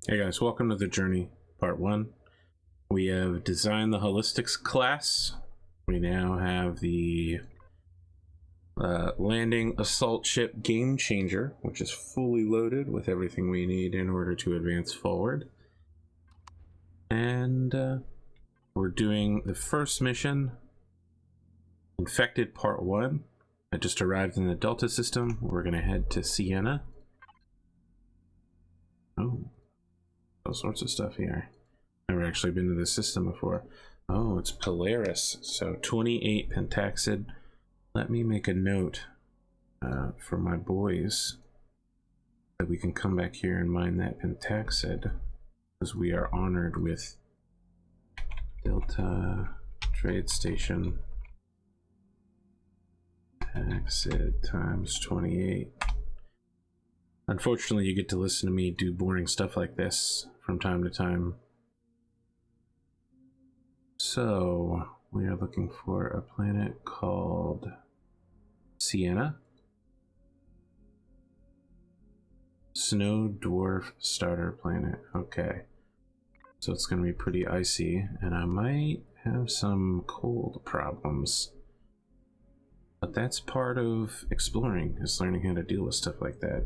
Hey guys, welcome to the journey, part 1. We have designed the Holistics class. We now have the landing assault ship Game Changer, which is fully loaded with everything we need in order to advance forward. And we're doing the first mission, Infected Part 1. I just arrived in the Delta system. We're going to head to Sienna. Oh. All sorts of stuff here. Never actually been to this system before. Oh, it's Polaris. So 28 pentaxid. Let me make a note for my boys that we can come back here and mine that pentaxid, because we are honored with Delta Trade Station pentaxid times 28. Unfortunately, you get to listen to me do boring stuff like this from time to time. So, we are looking for a planet called Sienna. Snow dwarf starter planet. Okay. So it's going to be pretty icy, and I might have some cold problems. But that's part of exploring, is learning how to deal with stuff like that.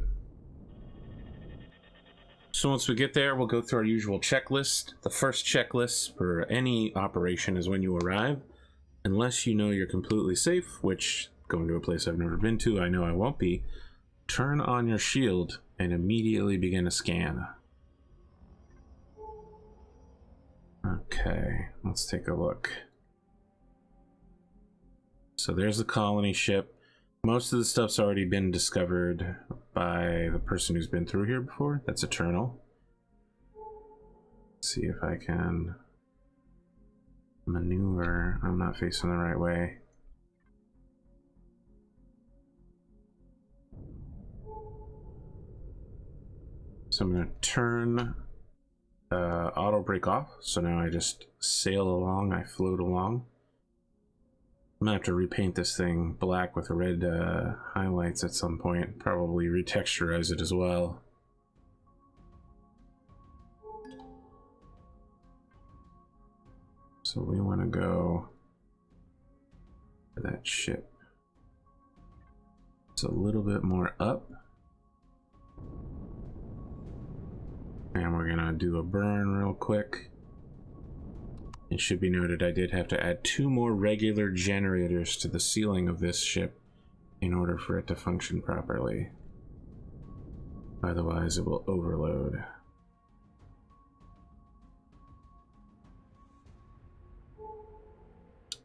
So once we get there, we'll go through our usual checklist. The first checklist for any operation is when you arrive. Unless you know you're completely safe, which, going to a place I've never been to, I know I won't be, turn on your shield and immediately begin a scan. Okay, let's take a look. So there's the colony ship. Most of the stuff's already been discovered by the person who's been through here before. That's Eternal. Let's see if I can maneuver. I'm not facing the right way. So I'm going to turn auto brake off. So now I just sail along, I float along. I'm gonna have to repaint this thing black with red highlights at some point. Probably retexturize it as well. So we want to go to that ship. It's a little bit more up. And we're gonna do a burn real quick. It should be noted I did have to add 2 more regular generators to the ceiling of this ship in order for it to function properly. Otherwise it will overload.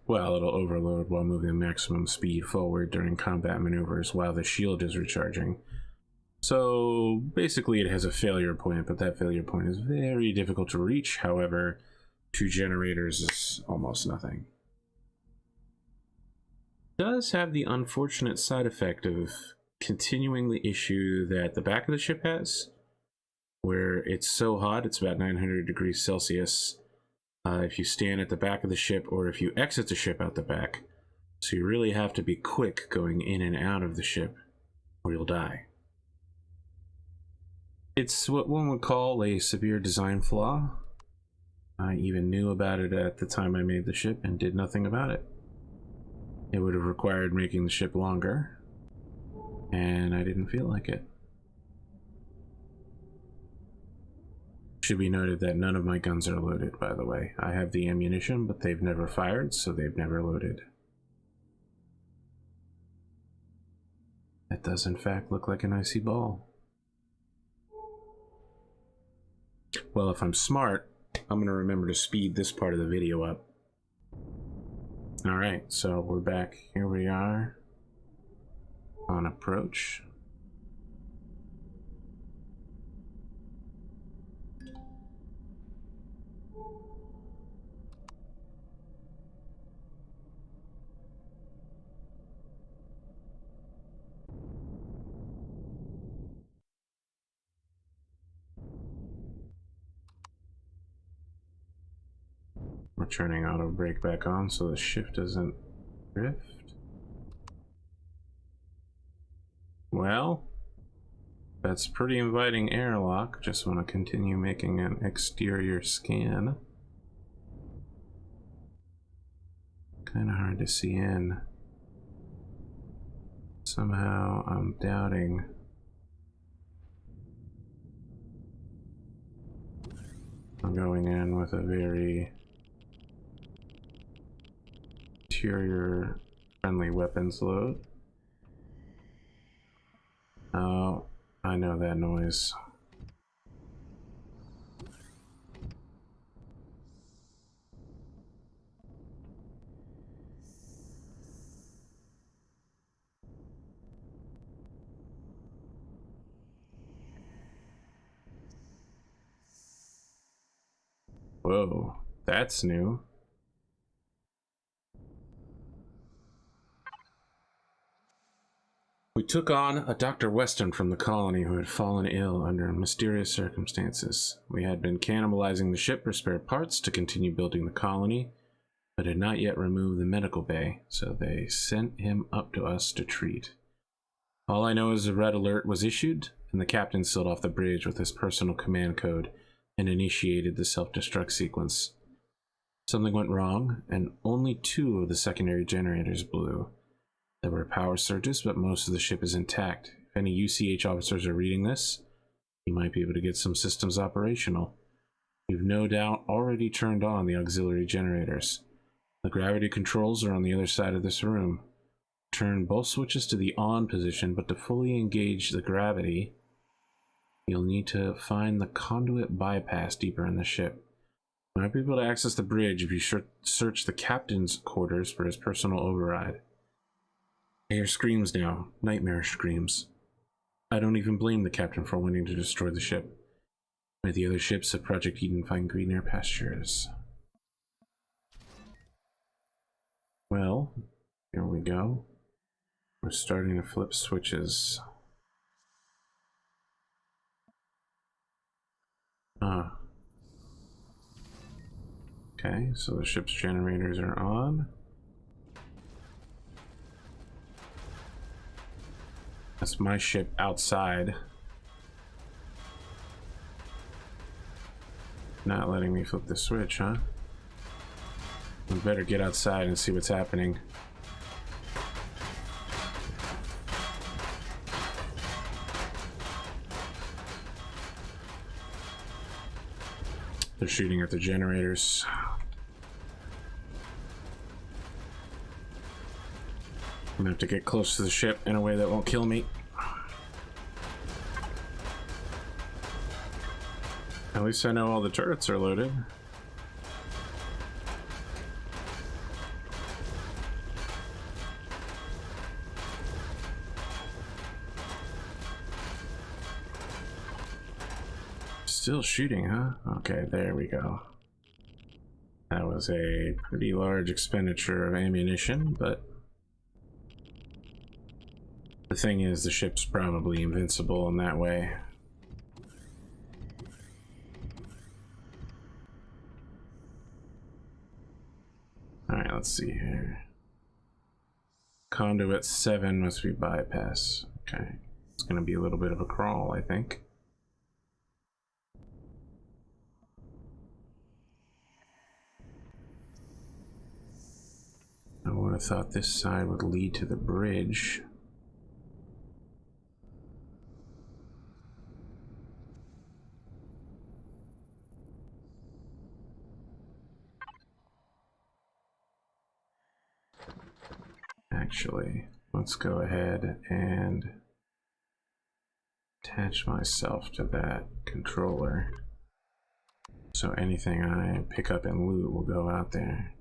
Well, it'll overload while moving maximum speed forward during combat maneuvers while the shield is recharging. So basically it has a failure point, but that failure point is very difficult to reach. However, 2 generators is almost nothing. Does have the unfortunate side effect of continuing the issue that the back of the ship has, where it's so hot, it's about 900 degrees Celsius if you stand at the back of the ship or if you exit the ship out the back. So you really have to be quick going in and out of the ship or you'll die. It's what one would call a severe design flaw. I even knew about it at the time I made the ship and did nothing about it. It would have required making the ship longer, and I didn't feel like it. Should be noted that none of my guns are loaded, by the way. I have the ammunition, but they've never fired, so they've never loaded. That does in fact look like an icy ball. Well, if I'm smart, I'm going to remember to speed this part of the video up. Alright, so we're back. Here we are on approach. We're turning auto brake back on so the shift doesn't drift. Well, That's pretty inviting airlock. Just want to continue making an exterior scan. Kind of hard to see in. Somehow I'm doubting. I'm going in with a very interior friendly weapons load. Oh, I know that noise. Whoa, that's new. We took on a Dr. Weston from the colony who had fallen ill under mysterious circumstances. We had been cannibalizing the ship for spare parts to continue building the colony, but had not yet removed the medical bay, so they sent him up to us to treat. All I know is a red alert was issued, and the captain sealed off the bridge with his personal command code and initiated the self-destruct sequence. Something went wrong, and only 2 of the secondary generators blew. There were power surges, but most of the ship is intact. If any UCH officers are reading this, you might be able to get some systems operational. We've no doubt already turned on the auxiliary generators. The gravity controls are on the other side of this room. Turn both switches to the on position, but to fully engage the gravity, you'll need to find the conduit bypass deeper in the ship. You might be able to access the bridge if you search the captain's quarters for his personal override. I hear screams now, nightmarish screams. I don't even blame the captain for wanting to destroy the ship. May the other ships of Project Eden find greener pastures. Well, here we go. We're starting to flip switches. Okay, so the ship's generators are on. That's my ship outside. Not letting me flip the switch, huh? We better get outside and see what's happening. They're shooting at the generators. I'm gonna have to get close to the ship in a way that won't kill me. At least I know all the turrets are loaded. Still shooting, huh? Okay, there we go. That was a pretty large expenditure of ammunition, but the thing is, the ship's probably invincible in that way. Alright, let's see here. Conduit 7 must be bypass. Okay. It's gonna be a little bit of a crawl, I think. I would have thought this side would lead to the bridge. Actually, let's go ahead and attach myself to that controller. So anything I pick up and loot will go out there.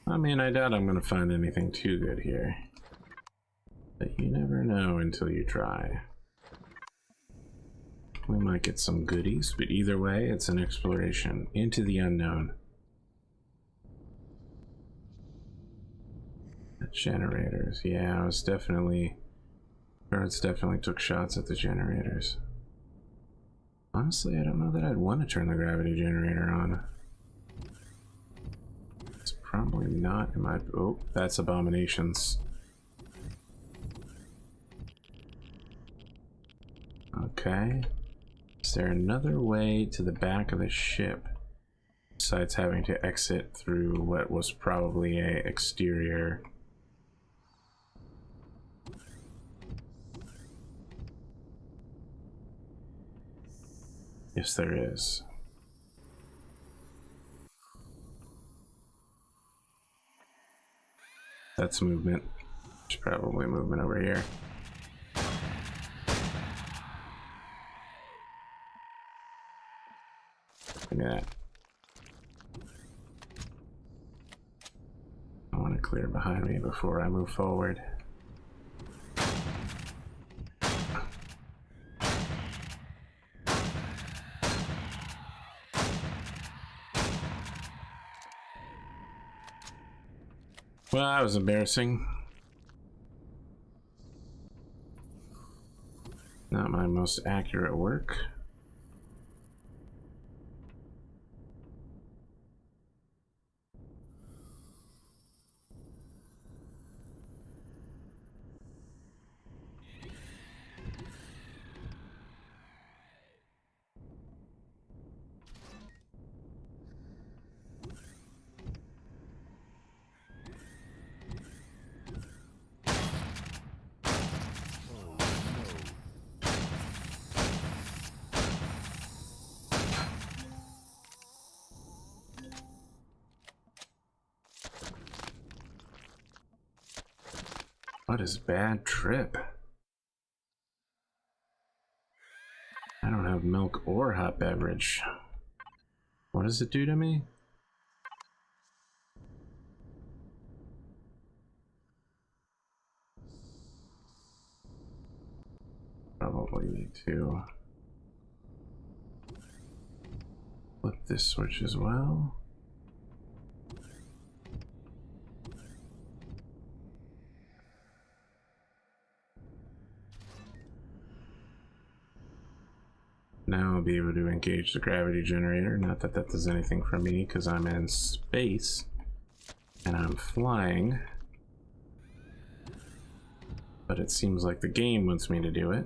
I mean, I doubt I'm going to find anything too good here. But you never know until you try. We might get some goodies, but either way, it's an exploration into the unknown. Generators. Yeah, I was definitely... Birds definitely took shots at the generators. Honestly, I don't know that I'd want to turn the gravity generator on. It's probably not in my... Oh, that's abominations. Okay. Is there another way to the back of the ship besides having to exit through what was probably a exterior? Yes, there is. That's movement. There's probably movement over here. Look at that. I want to clear behind me before I move forward. Well, that was embarrassing. Not my most accurate work. What is bad trip? I don't have milk or hot beverage. What does it do to me? Probably need to flip this switch as well. Now I'll be able to engage the gravity generator. Not that that does anything for me because I'm in space and I'm flying. But it seems like the game wants me to do it.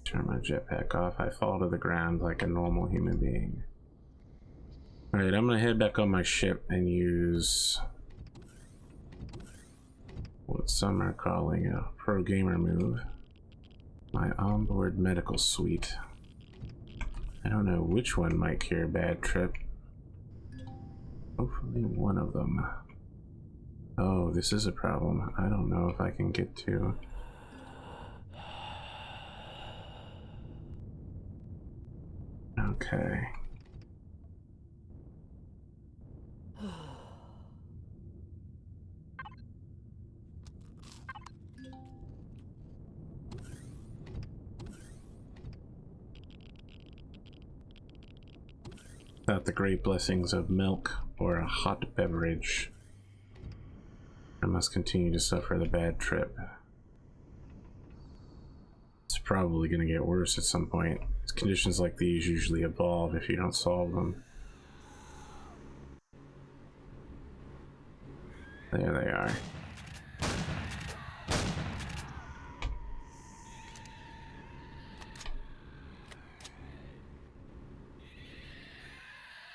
Turn my jetpack off. I fall to the ground like a normal human being. Alright, I'm gonna head back on my ship and use what some are calling a pro gamer move. My onboard medical suite. I don't know which one might cure a bad trip. Hopefully one of them. Oh, this is a problem. I don't know if I can get to... Okay. Without the great blessings of milk or a hot beverage, I must continue to suffer the bad trip. It's probably going to get worse at some point. Conditions like these usually evolve if you don't solve them. There they are.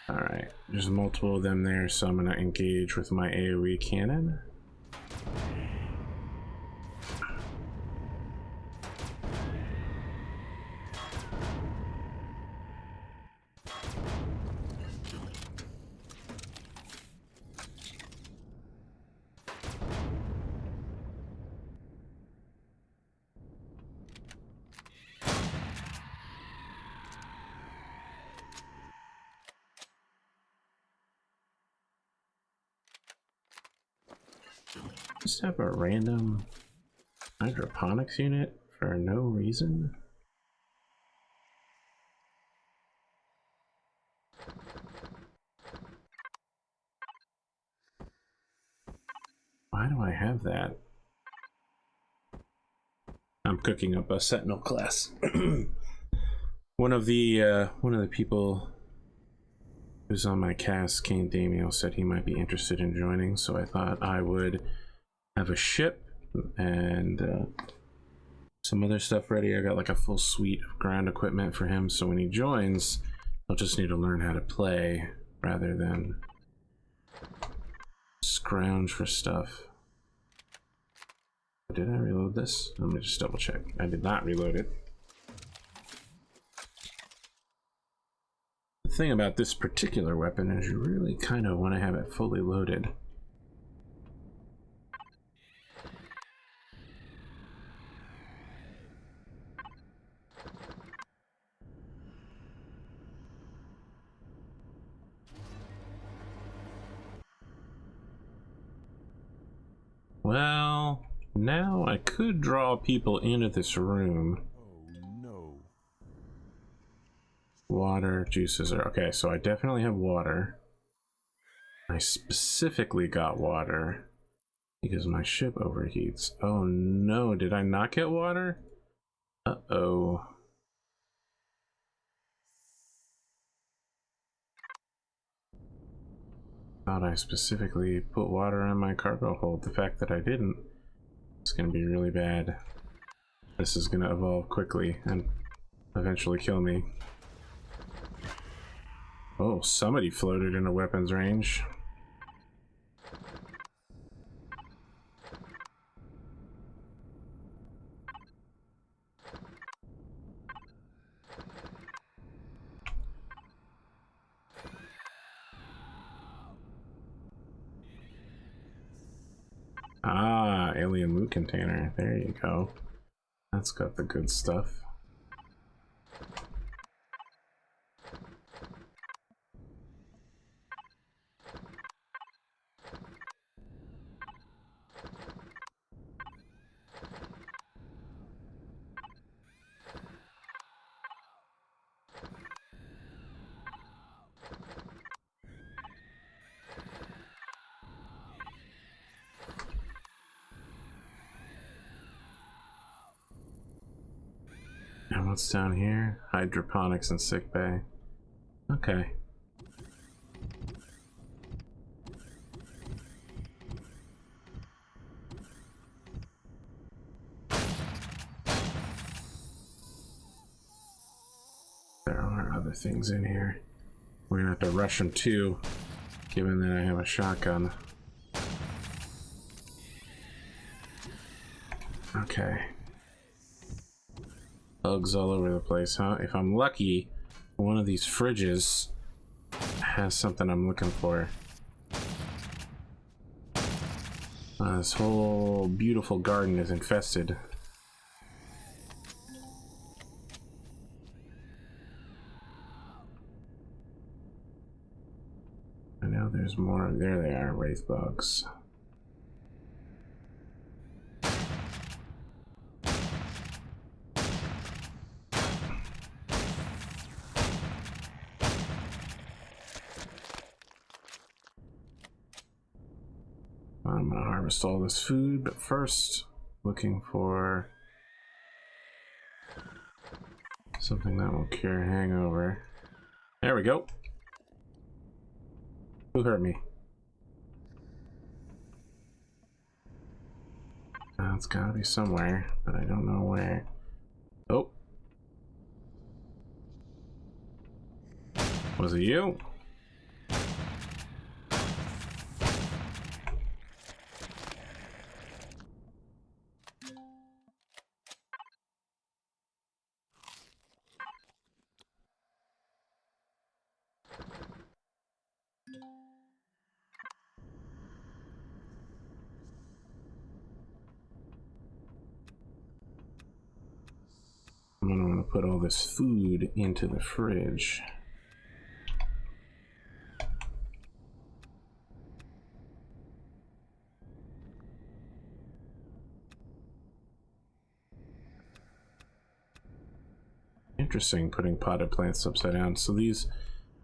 Alright, there's multiple of them there, so I'm going to engage with my AoE cannon. just have a random hydroponics unit for no reason? Why do I have that? I'm cooking up a Sentinel class. One of the people who's on my cast, Kane Damiel, said he might be interested in joining, so I thought I would have a ship and some other stuff ready. I got like a full suite of ground equipment for him, so when he joins, he'll just need to learn how to play rather than scrounge for stuff. Did I reload this? Let me just double check. I did not reload it. The thing about this particular weapon is you really kind of want to have it fully loaded. Well, now I could draw people into this room. Oh no. Water, juices are okay, so I definitely have water. I specifically got water because my ship overheats. Oh no, did I not get water? Uh-oh. Thought I specifically put water on my cargo hold. The fact that I didn't, it's gonna be really bad. This is gonna evolve quickly and eventually kill me. Oh, somebody floated in a weapons range. Ah, alien loot container. There you go. That's got the good stuff. And what's down here? Hydroponics and sickbay. Okay. There are other things in here. We're gonna have to rush them too, given that I have a shotgun. Okay. Bugs all over the place, huh? If I'm lucky, one of these fridges has something I'm looking for. This whole beautiful garden is infested. I know there's more. There they are, wraith bugs. I'm gonna harvest all this food, but first, looking for something that will cure hangover. There we go. Who hurt me? It's gotta be somewhere, but I don't know where. Oh. Was it you? I'm gonna want to put all this food into the fridge. Interesting, putting potted plants upside down. So these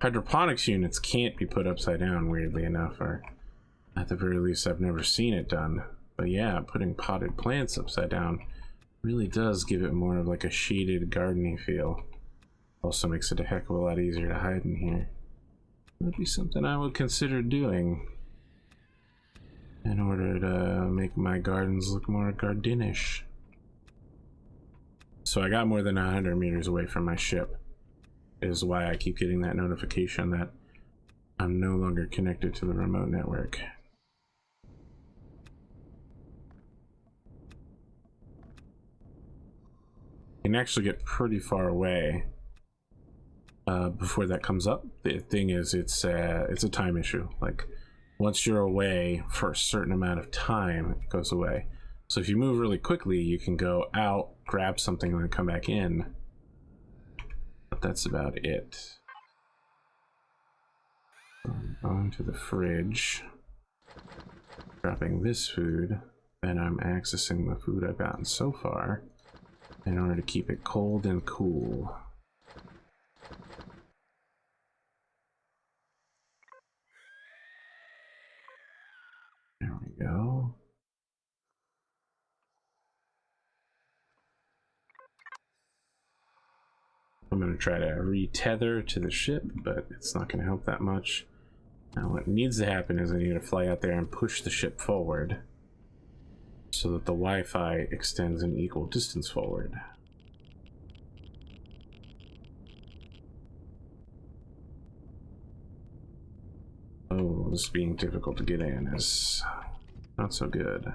hydroponics units can't be put upside down, weirdly enough, or at the very least I've never seen it done. But yeah, putting potted plants upside down really does give it more of like a shaded gardening feel. Also makes it a heck of a lot easier to hide in here. Would be something I would consider doing in order to make my gardens look more gardenish. So I got more than 100 meters away from my ship, is why I keep getting that notification that I'm no longer connected to the remote network. You can actually get pretty far away before that comes up. The thing is, it's a time issue. Like, once you're away for a certain amount of time, it goes away. So if you move really quickly, you can go out, grab something, and then come back in. But that's about it. I'm going to the fridge, grabbing this food, and I'm accessing the food I've gotten so far in order to keep it cold and cool. There we go. I'm going to try to retether to the ship, but it's not going to help that much. Now what needs to happen is I need to fly out there and push the ship forward so that the Wi-Fi extends an equal distance forward. Oh, this being difficult to get in is not so good.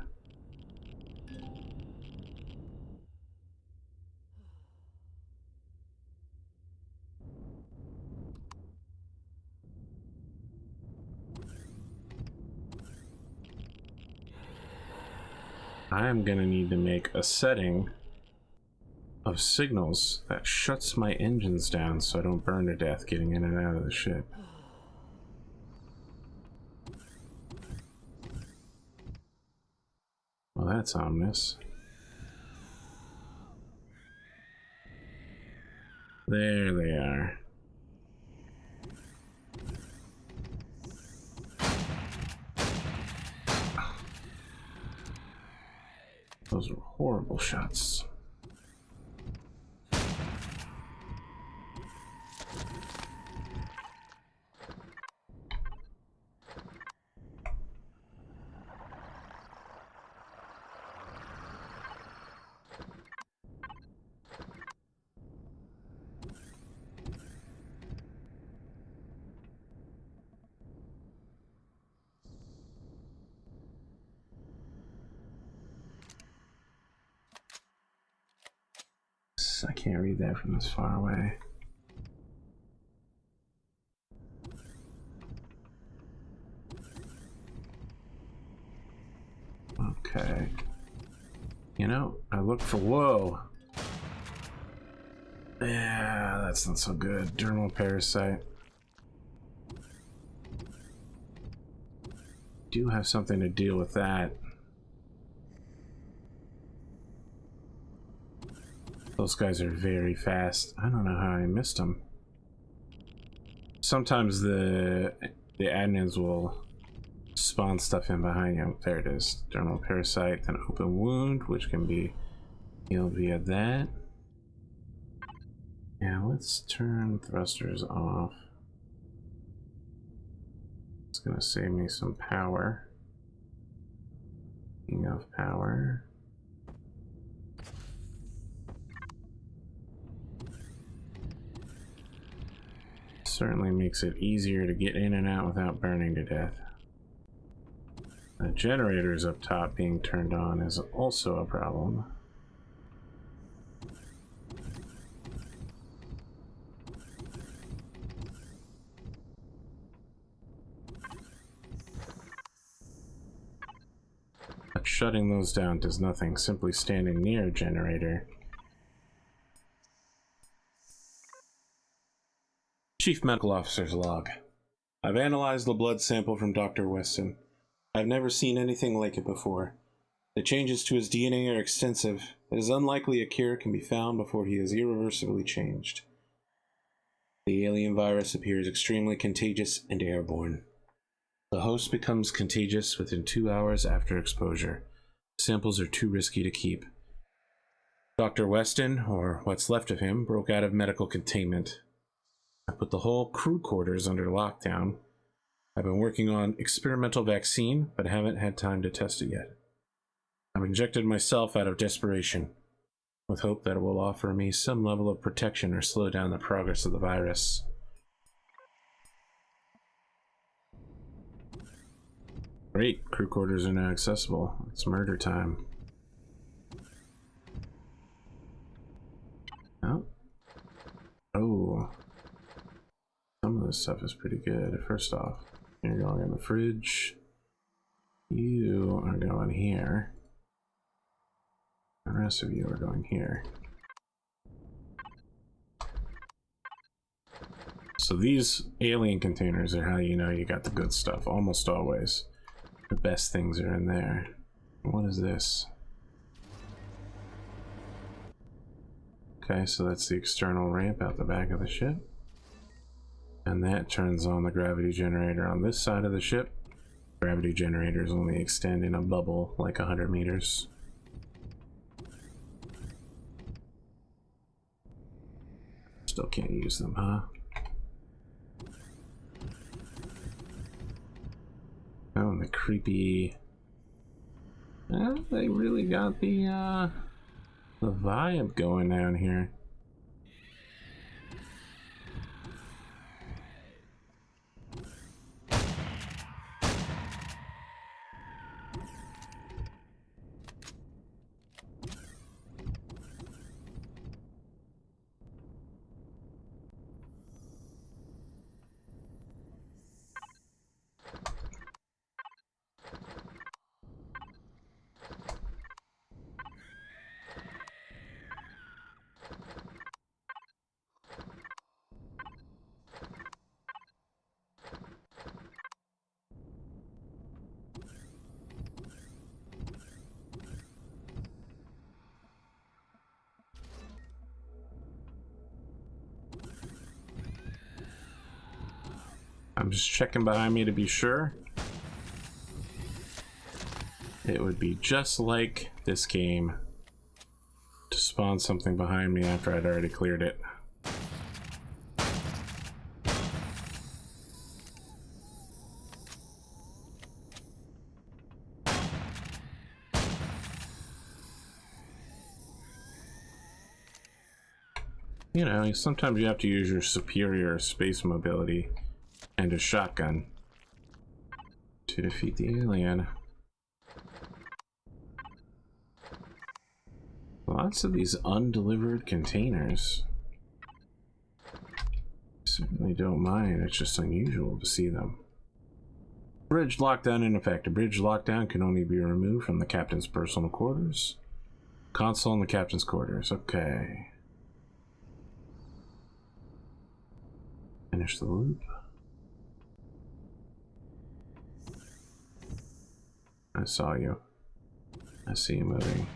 I am gonna need to make a setting of signals that shuts my engines down so I don't burn to death getting in and out of the ship. Well, that's ominous. There they are. Those are horrible shots. I can't read that from this far away. Okay. You know, I look for... Whoa! Yeah, that's not so good. Dermal parasite. Do have something to deal with that. Those guys are very fast. I don't know how I missed them. Sometimes the admins will spawn stuff in behind you. There it is. Dermal parasite, then open wound, which can be healed via that. Yeah, let's turn thrusters off. It's gonna save me some power. Speaking of power. Certainly makes it easier to get in and out without burning to death. The generators up top being turned on is also a problem. But shutting those down does nothing, simply standing near a generator. Chief Medical Officer's log. I've analyzed the blood sample from Dr. Weston. I've never seen anything like it before. The changes to his DNA are extensive. It is unlikely a cure can be found before he is irreversibly changed. The alien virus appears extremely contagious and airborne. The host becomes contagious within 2 hours after exposure. Samples are too risky to keep. Dr. Weston, or what's left of him, broke out of medical containment. I put the whole crew quarters under lockdown. I've been working on experimental vaccine, but haven't had time to test it yet. I've injected myself out of desperation, with hope that it will offer me some level of protection or slow down the progress of the virus. Great, crew quarters are now accessible. It's murder time. Oh. Oh. Some of this stuff is pretty good. First off, you're going in the fridge. You are going here. The rest of you are going here. So these alien containers are how you know you got the good stuff, almost always. The best things are in there. What is this? Okay, so that's the external ramp out the back of the ship. And that turns on the gravity generator on this side of the ship. Gravity generators only extend in a bubble like 100 meters. Still can't use them, huh? Oh, and the creepy... Well, they really got the vibe going down here. I'm just checking behind me to be sure. It would be just like this game to spawn something behind me after I'd already cleared it. You know, sometimes you have to use your superior space mobility and a shotgun to defeat the alien. Lots of these undelivered containers. Certainly don't mind, it's just unusual to see them. Bridge lockdown in effect. A bridge lockdown can only be removed from the captain's personal quarters. Console in the captain's quarters. Okay. Finish the loop. I saw you. I see you moving.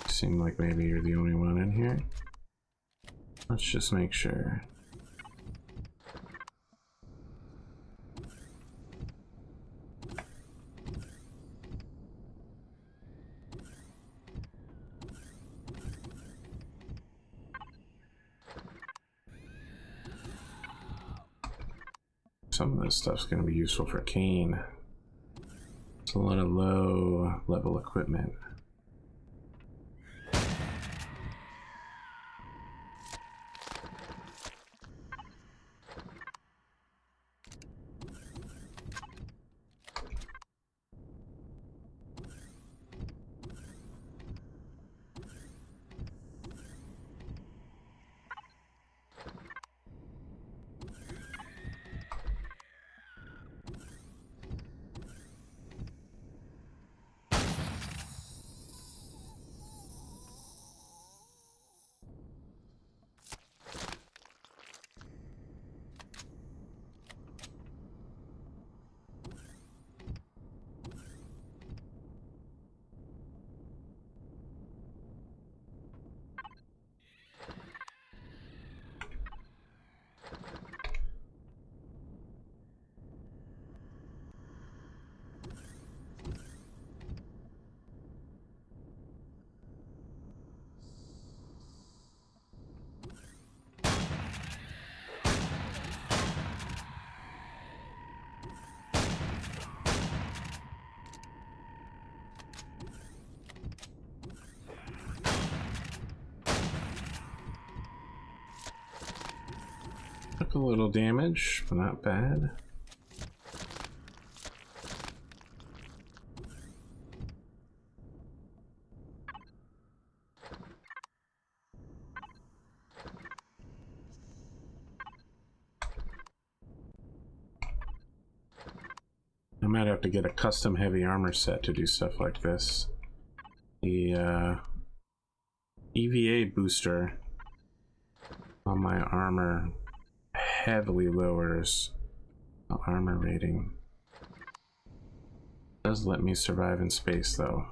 Seem like maybe you're the only one in here. Let's just make sure. Some of this stuff's going to be useful for Kane. It's a lot of low level equipment. Took a little damage, but not bad. I might have to get a custom heavy armor set to do stuff like this. The EVA booster on my armor heavily lowers the armor rating. Does let me survive in space though.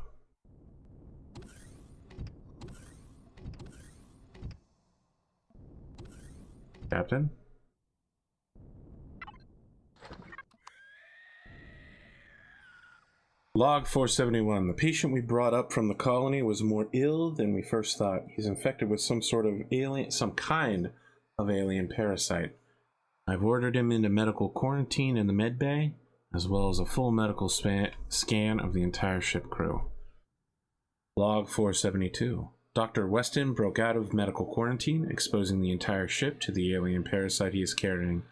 Captain? Log 471. The patient we brought up from the colony was more ill than we first thought. He's infected with some kind of alien parasite. I've ordered him into medical quarantine in the med bay, as well as a full medical scan of the entire ship crew. Log 472. Dr. Weston broke out of medical quarantine, exposing the entire ship to the alien parasite he is carrying.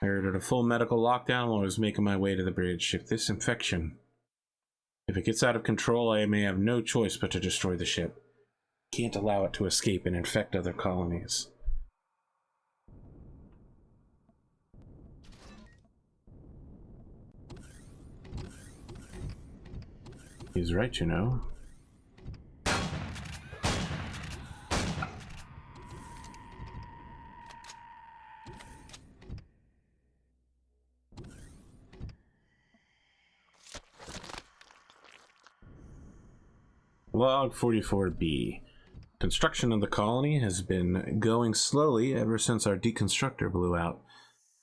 I ordered a full medical lockdown while I was making my way to the bridge. If this infection... If it gets out of control, I may have no choice but to destroy the ship. Can't allow it to escape and infect other colonies. He's right, you know. Log 44B. Construction of the colony has been going slowly ever since our deconstructor blew out.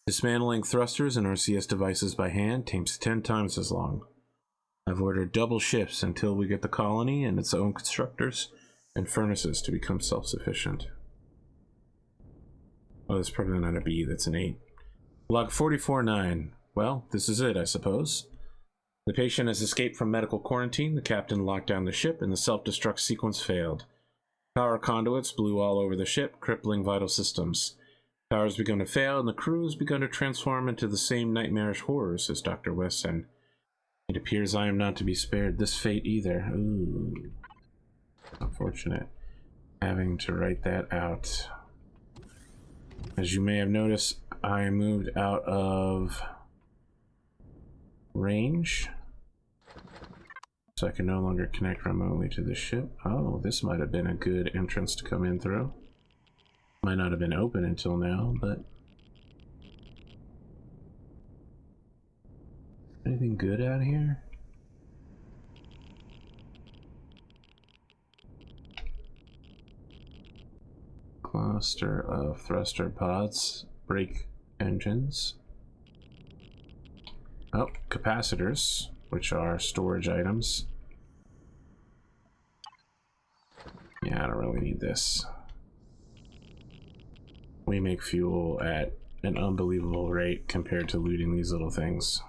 Dismantling thrusters and RCS devices by hand takes 10 times as long. I've ordered double shifts until we get the colony and its own constructors and furnaces to become self-sufficient. Oh, that's probably not a B, that's an 8. Log 44-9. Well, this is it, I suppose. The patient has escaped from medical quarantine, the captain locked down the ship, and the self-destruct sequence failed. Power conduits blew all over the ship, crippling vital systems. Power has begun to fail, and the crew has begun to transform into the same nightmarish horrors, says Dr. Wesson. It appears I am not to be spared this fate either. Ooh. Unfortunate. Having to write that out. As you may have noticed, I moved out of range, so I can no longer connect remotely to the ship. Oh, this might have been a good entrance to come in through. Might not have been open until now, but... Anything good out here? Cluster of thruster pods, brake engines. Oh, capacitors, which are storage items. Yeah, I don't really need this. We make fuel at an unbelievable rate compared to looting these little things.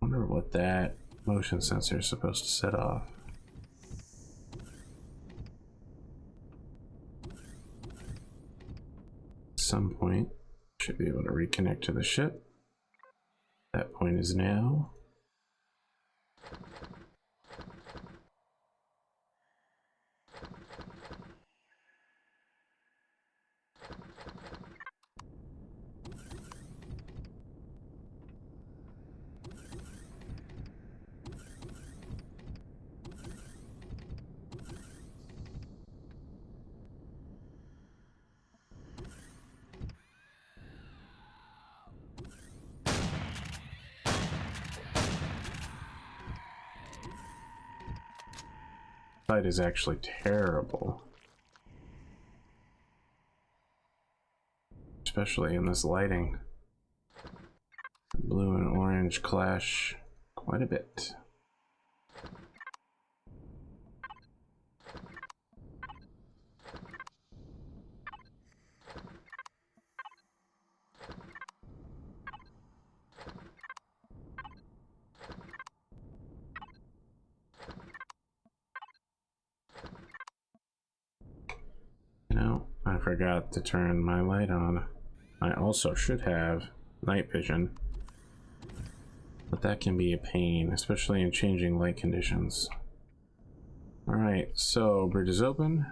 I wonder what that motion sensor is supposed to set off. At some point, should be able to reconnect to the ship. That point is now. Light is actually terrible, especially in this lighting. Blue and orange clash quite a bit. No, I forgot to turn my light on. I also should have night vision, but that can be a pain, especially in changing light conditions. Alright, so bridge is open.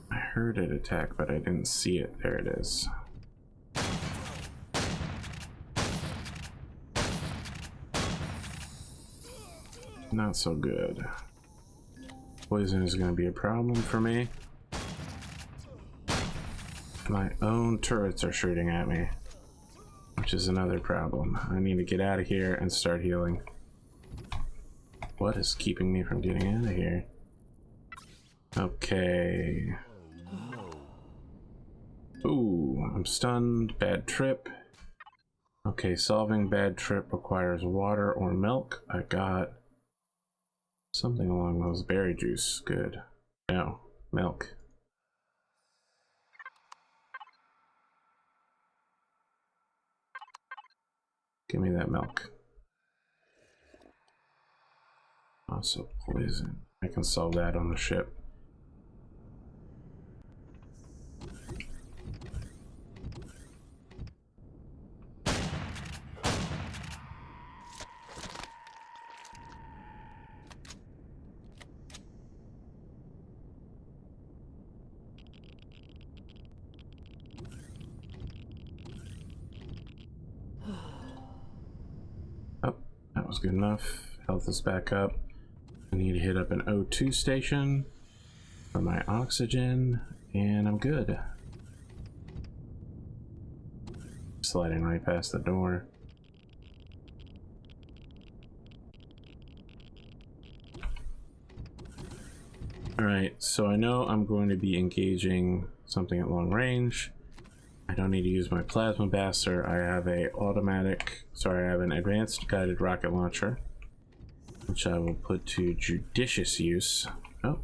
I heard it attack, but I didn't see it. There it is. Not so good. Poison is going to be a problem for me. My own turrets are shooting at me, which is another problem. I need to get out of here and start healing. What is keeping me from getting out of here? Okay. Ooh, I'm stunned. Bad trip. Okay, solving bad trip requires water or milk. I got something along those. Berry juice. Good. No, milk. Give me that milk. Also poison. I can solve that on the ship. Oh, that was good enough. Health is back up. I need to hit up an O2 station for my oxygen, and I'm good. Sliding right past the door. Alright, so I know I'm going to be engaging something at long range. I don't need to use my plasma blaster. I have I have an advanced guided rocket launcher, which I will put to judicious use. Oh,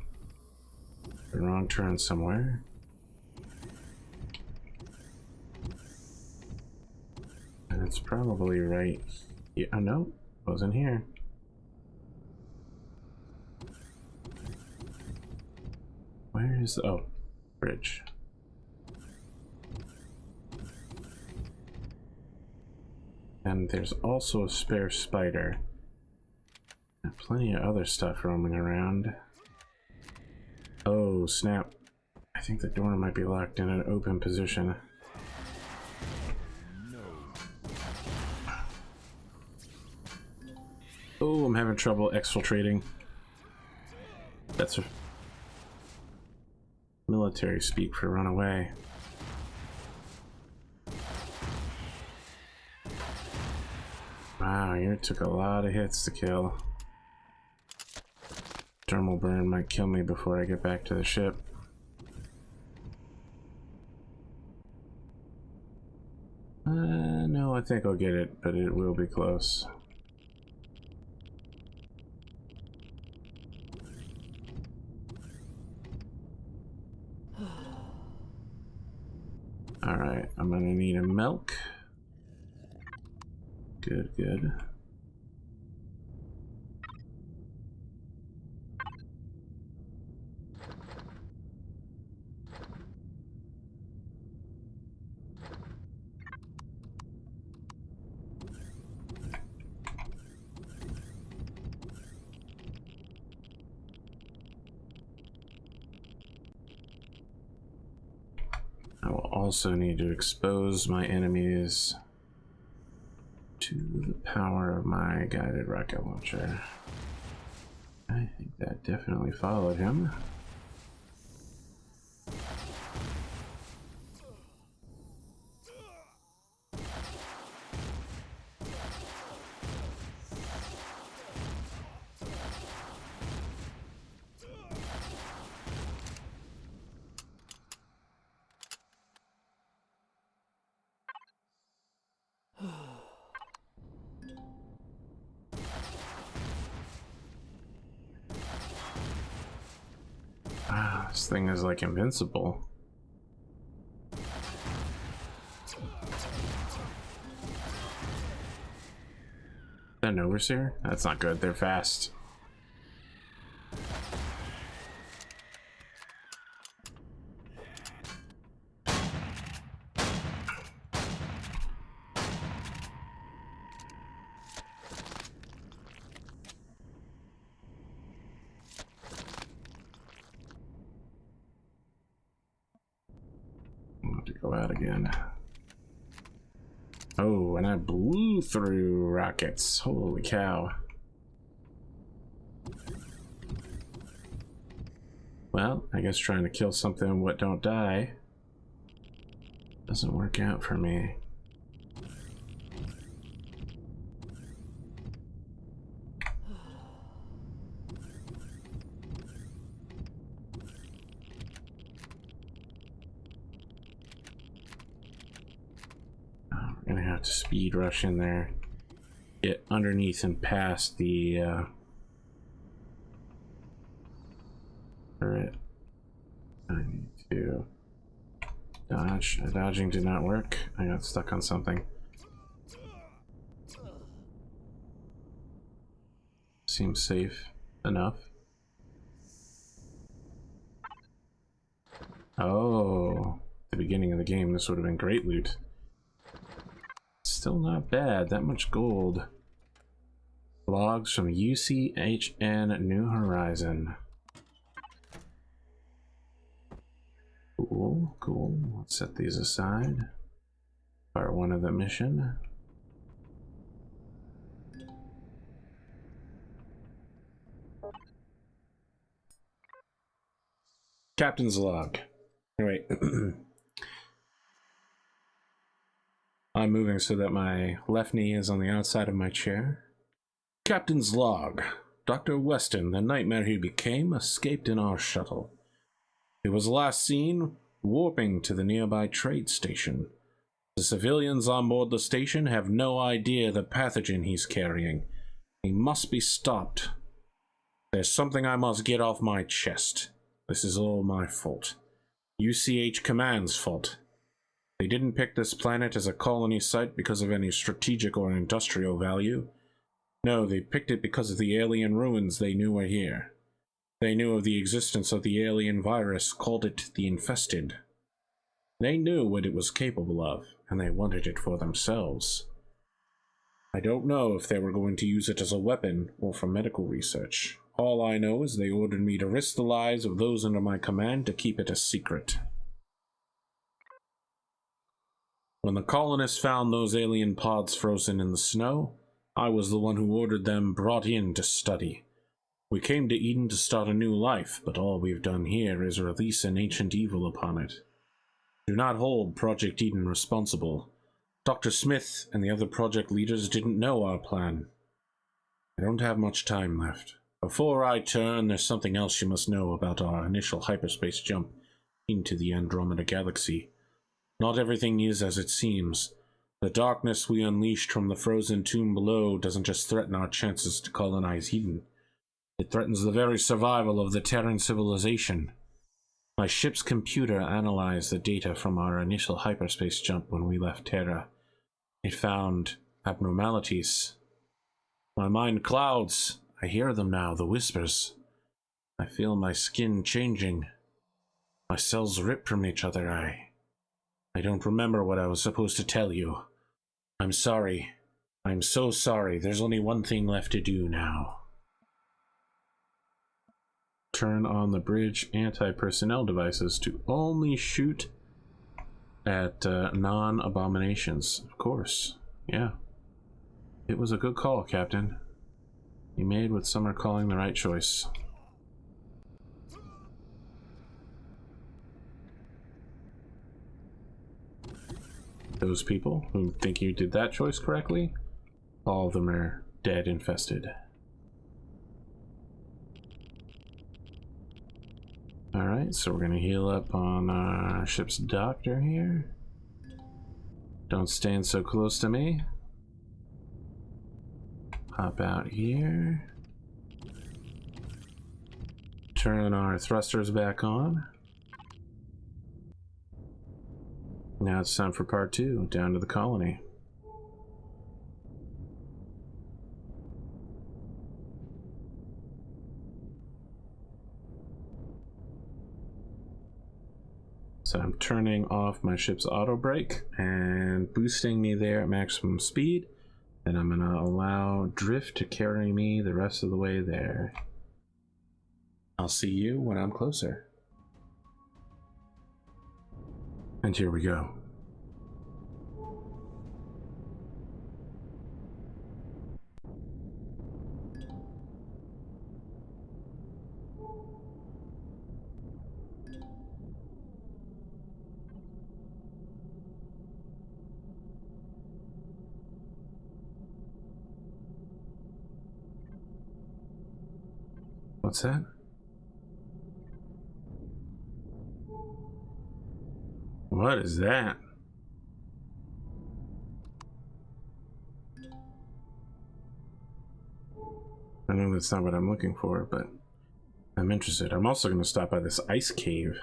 the wrong turn somewhere. And it's probably right here. Oh no, wasn't here. Where is the, oh, bridge. And there's also a spare spider. And plenty of other stuff roaming around. Oh, snap. I think the door might be locked in an open position. Oh, I'm having trouble exfiltrating. That's a military speak for run away. Wow, you took a lot of hits to kill. Thermal burn might kill me before I get back to the ship. No, I think I'll get it, but it will be close. Alright, I'm gonna need a milk. Good, good. I will also need to expose my enemies to the power of my guided rocket launcher. I think that definitely followed him. This thing is like invincible. That overseer? That's not good. They're fast. I'm going to go out again. Oh, and I blew through rockets. Holy cow. Well, I guess trying to kill something what don't die doesn't work out for me. We're gonna have to speed rush in there, get underneath and past the turret. I need to dodge. Dodging did not work. I got stuck on something. Seems safe enough. Oh, the beginning of the game, this would have been great loot. Still not bad, that much gold. Logs from UCHN New Horizon. Cool, cool. Let's set these aside. Part 1 of the mission. Captain's log. Wait. I'm moving so that my left knee is on the outside of my chair. Captain's log. Dr. Weston, the nightmare he became, escaped in our shuttle. He was last seen warping to the nearby trade station. The civilians on board the station have no idea the pathogen he's carrying. He must be stopped. There's something I must get off my chest. This is all my fault. UCH Command's fault. They didn't pick this planet as a colony site because of any strategic or industrial value. No, they picked it because of the alien ruins they knew were here. They knew of the existence of the alien virus, called it the Infested. They knew what it was capable of, and they wanted it for themselves. I don't know if they were going to use it as a weapon or for medical research. All I know is they ordered me to risk the lives of those under my command to keep it a secret. When the colonists found those alien pods frozen in the snow, I was the one who ordered them brought in to study. We came to Eden to start a new life, but all we've done here is release an ancient evil upon it. Do not hold Project Eden responsible. Dr. Smith and the other project leaders didn't know our plan. I don't have much time left. Before I turn, there's something else you must know about our initial hyperspace jump into the Andromeda Galaxy. Not everything is as it seems. The darkness we unleashed from the frozen tomb below doesn't just threaten our chances to colonize Eden. It threatens the very survival of the Terran civilization. My ship's computer analyzed the data from our initial hyperspace jump when we left Terra. It found abnormalities. My mind clouds. I hear them now, the whispers. I feel my skin changing. My cells rip from each other. I don't remember what I was supposed to tell you. I'm sorry. I'm so sorry. There's only one thing left to do now. Turn on the bridge anti-personnel devices to only shoot at non-abominations. Of course. Yeah. It was a good call, Captain. You made what some are calling the right choice. Those people who think you did that choice correctly, all of them are dead infested. Alright, so we're gonna heal up on our ship's doctor here. Don't stand so close to me. Hop out here. turn our thrusters back on. Now it's time for part 2, down to the colony. So I'm turning off my ship's auto brake and boosting me there at maximum speed. And I'm gonna allow drift to carry me the rest of the way there. I'll see you when I'm closer. And here we go. What's that? What is that? I know that's not what I'm looking for, but I'm interested. I'm also going to stop by this ice cave.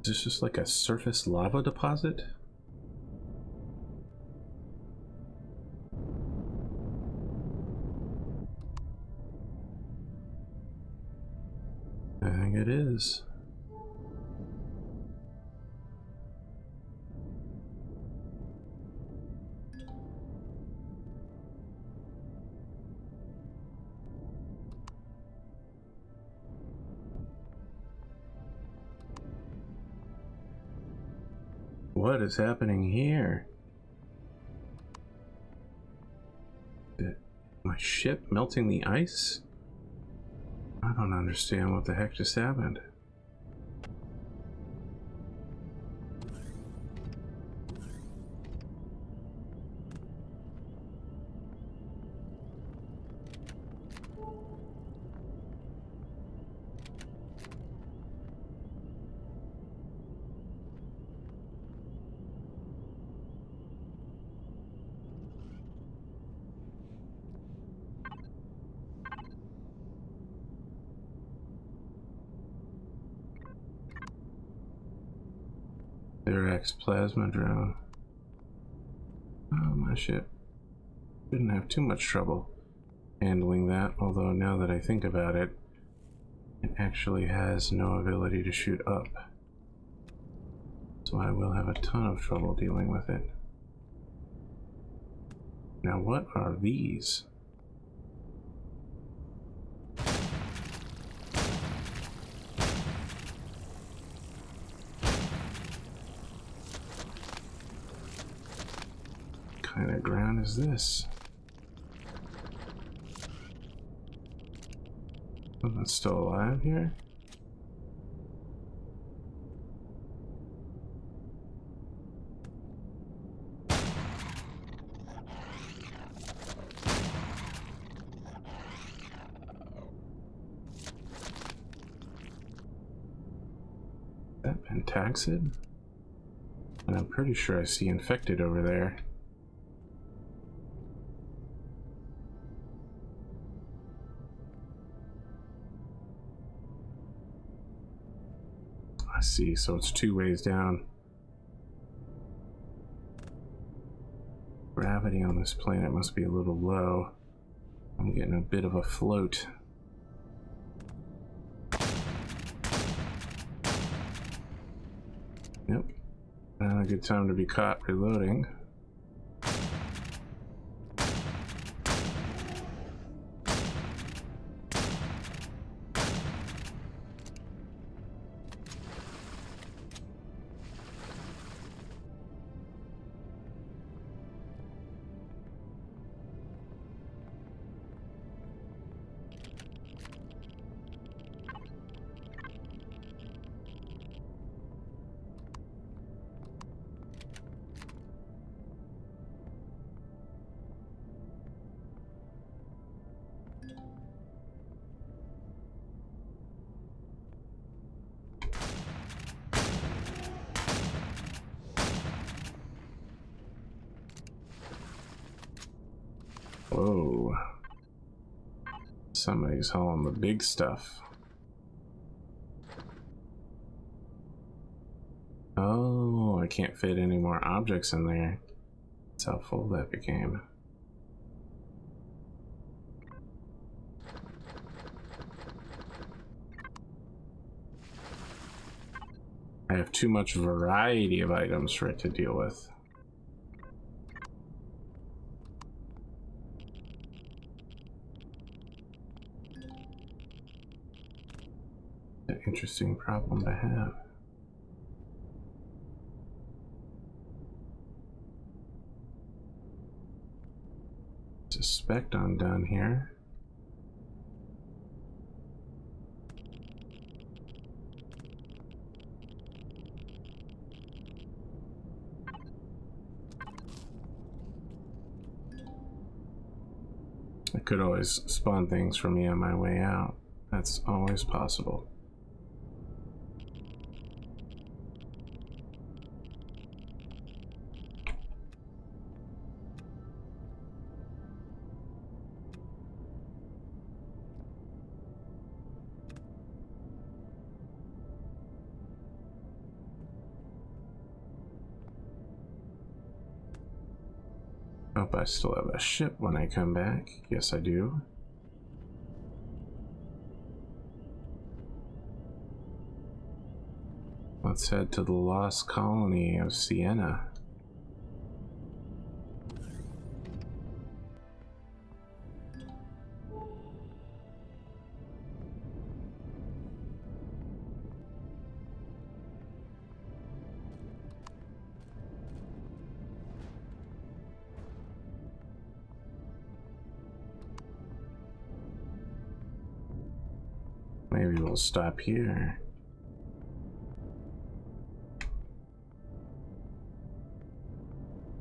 Is this just like a surface lava deposit? I think it is. What is happening here? My ship melting the ice? I don't understand what the heck just happened. Direct plasma drone. Oh, my ship didn't have too much trouble handling that, although now that I think about it, it actually has no ability to shoot up. So I will have a ton of trouble dealing with it. Now what are these? What kind of ground is this? Someone's still alive here? Is that Pentaxid? And I'm pretty sure I see infected over there. I see, so it's 2 ways down. Gravity on this planet must be a little low. I'm getting a bit of a float. Yep. Not a good time to be caught reloading. Whoa. Somebody's hauling the big stuff. Oh, I can't fit any more objects in there. That's how full that became. I have too much variety of items for it to deal with. An interesting problem to have. Suspect I'm done here. I could always spawn things for me on my way out. That's always possible. Hope I still have a ship when I come back. Yes, I do. Let's head to the lost colony of Sienna. Maybe we'll stop here.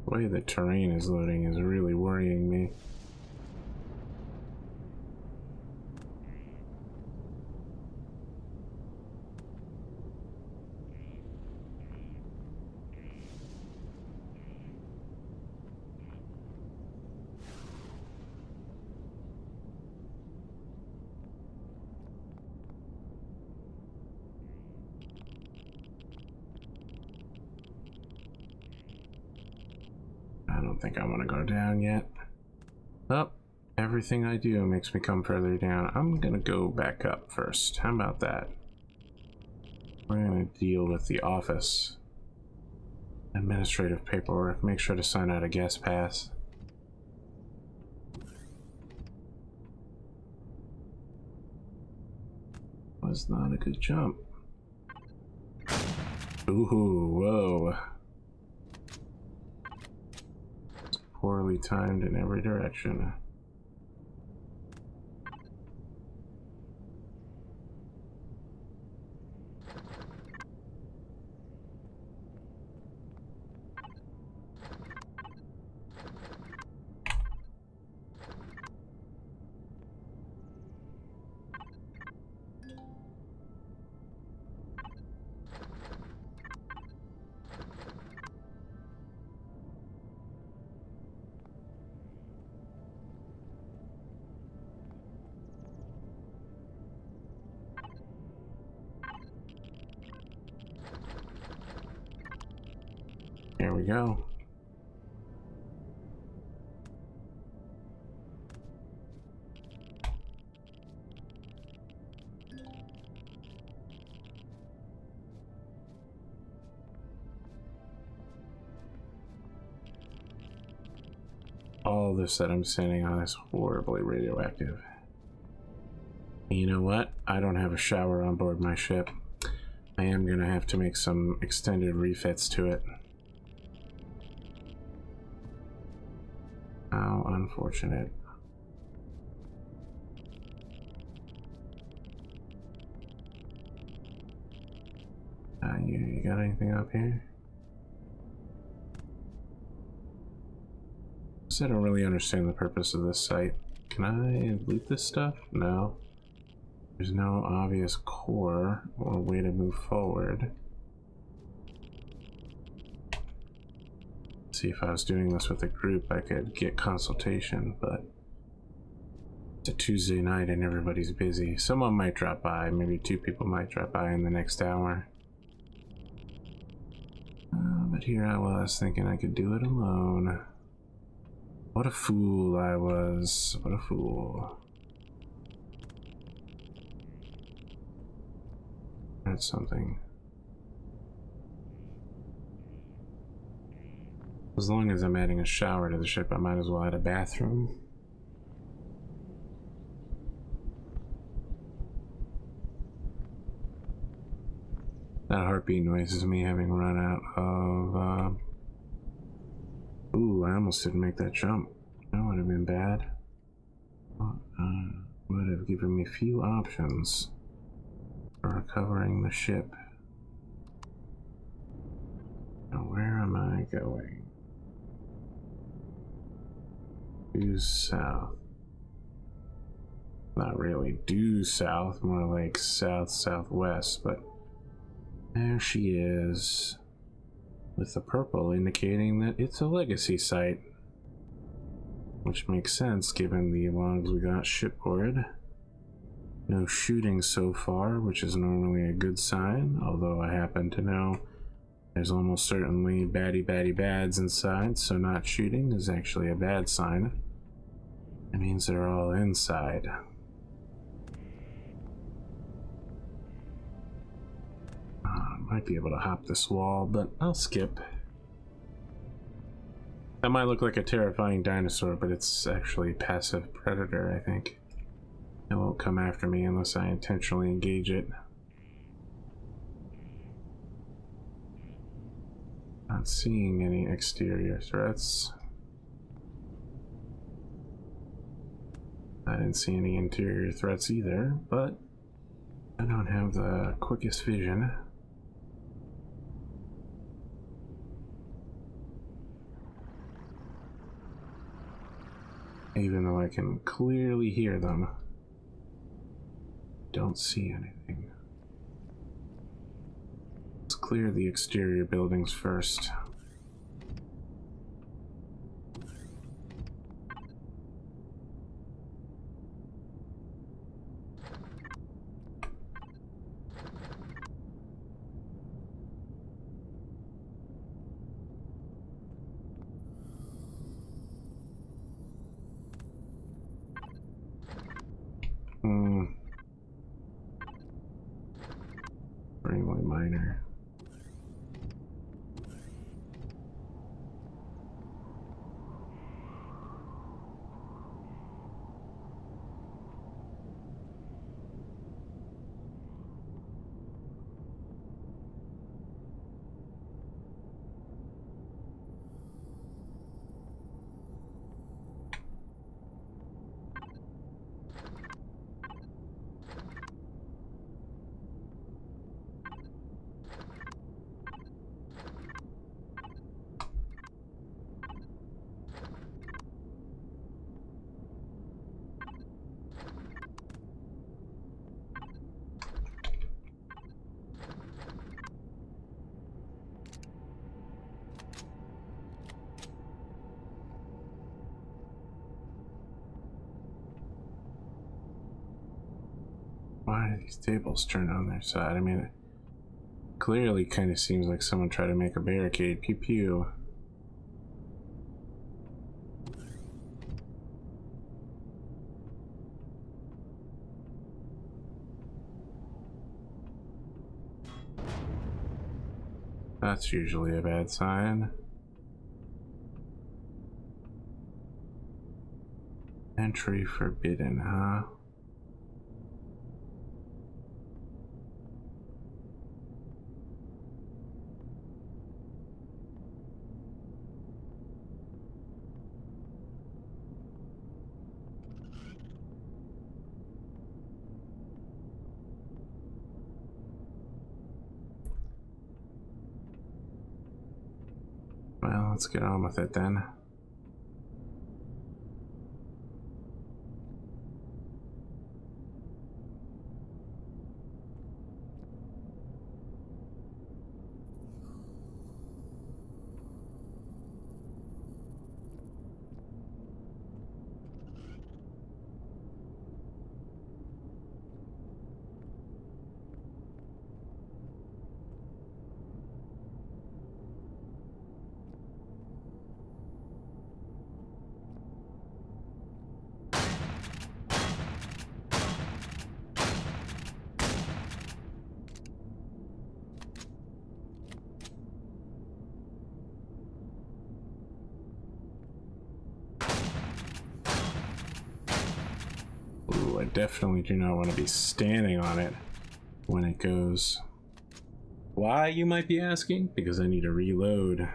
The way the terrain is loading is really worrying me. I don't think I want to go down yet. Oh, everything I do makes me come further down. I'm gonna go back up first. How about that? We're gonna deal with the office. Administrative paperwork. Make sure to sign out a guest pass. Was not a good jump. Ooh, whoa. Poorly timed in every direction. Here we go. All this that I'm standing on is horribly radioactive. And you know what? I don't have a shower on board my ship. I am gonna have to make some extended refits to it. How unfortunate. You got anything up here? I don't really understand the purpose of this site. Can I loot this stuff? No. There's no obvious core or way to move forward. See, if I was doing this with a group, I could get consultation, but a Tuesday night and everybody's busy. Someone might drop by, maybe 2 people might drop by in the next hour. But here I was thinking I could do it alone. What a fool I was. What a fool. That's something. As long as I'm adding a shower to the ship, I might as well add a bathroom. That heartbeat noise is me having run out of, Ooh, I almost didn't make that jump. That would have been bad. Would have given me few options for recovering the ship. Now, where am I going? Due south. Not really due south, more like south-southwest, but there she is, with the purple indicating that it's a legacy site, which makes sense given the logs we got shipboard. No shooting so far, which is normally a good sign, although I happen to know there's almost certainly bads inside, so not shooting is actually a bad sign. It means they're all inside. Might be able to hop this wall, but I'll skip. That might look like a terrifying dinosaur, but it's actually a passive predator, I think. It won't come after me unless I intentionally engage it. Not seeing any exterior threats. I didn't see any interior threats either, but I don't have the quickest vision. Even though I can clearly hear them, don't see anything. Let's clear the exterior buildings first. Extremely minor. Why are these tables turned on their side? I mean, it clearly kind of seems like someone tried to make a barricade. Pew pew. That's usually a bad sign. Entry forbidden, huh? Well, let's get on with it then. definitely do not want to be standing on it when it goes. Why, you might be asking? Because I need to reload.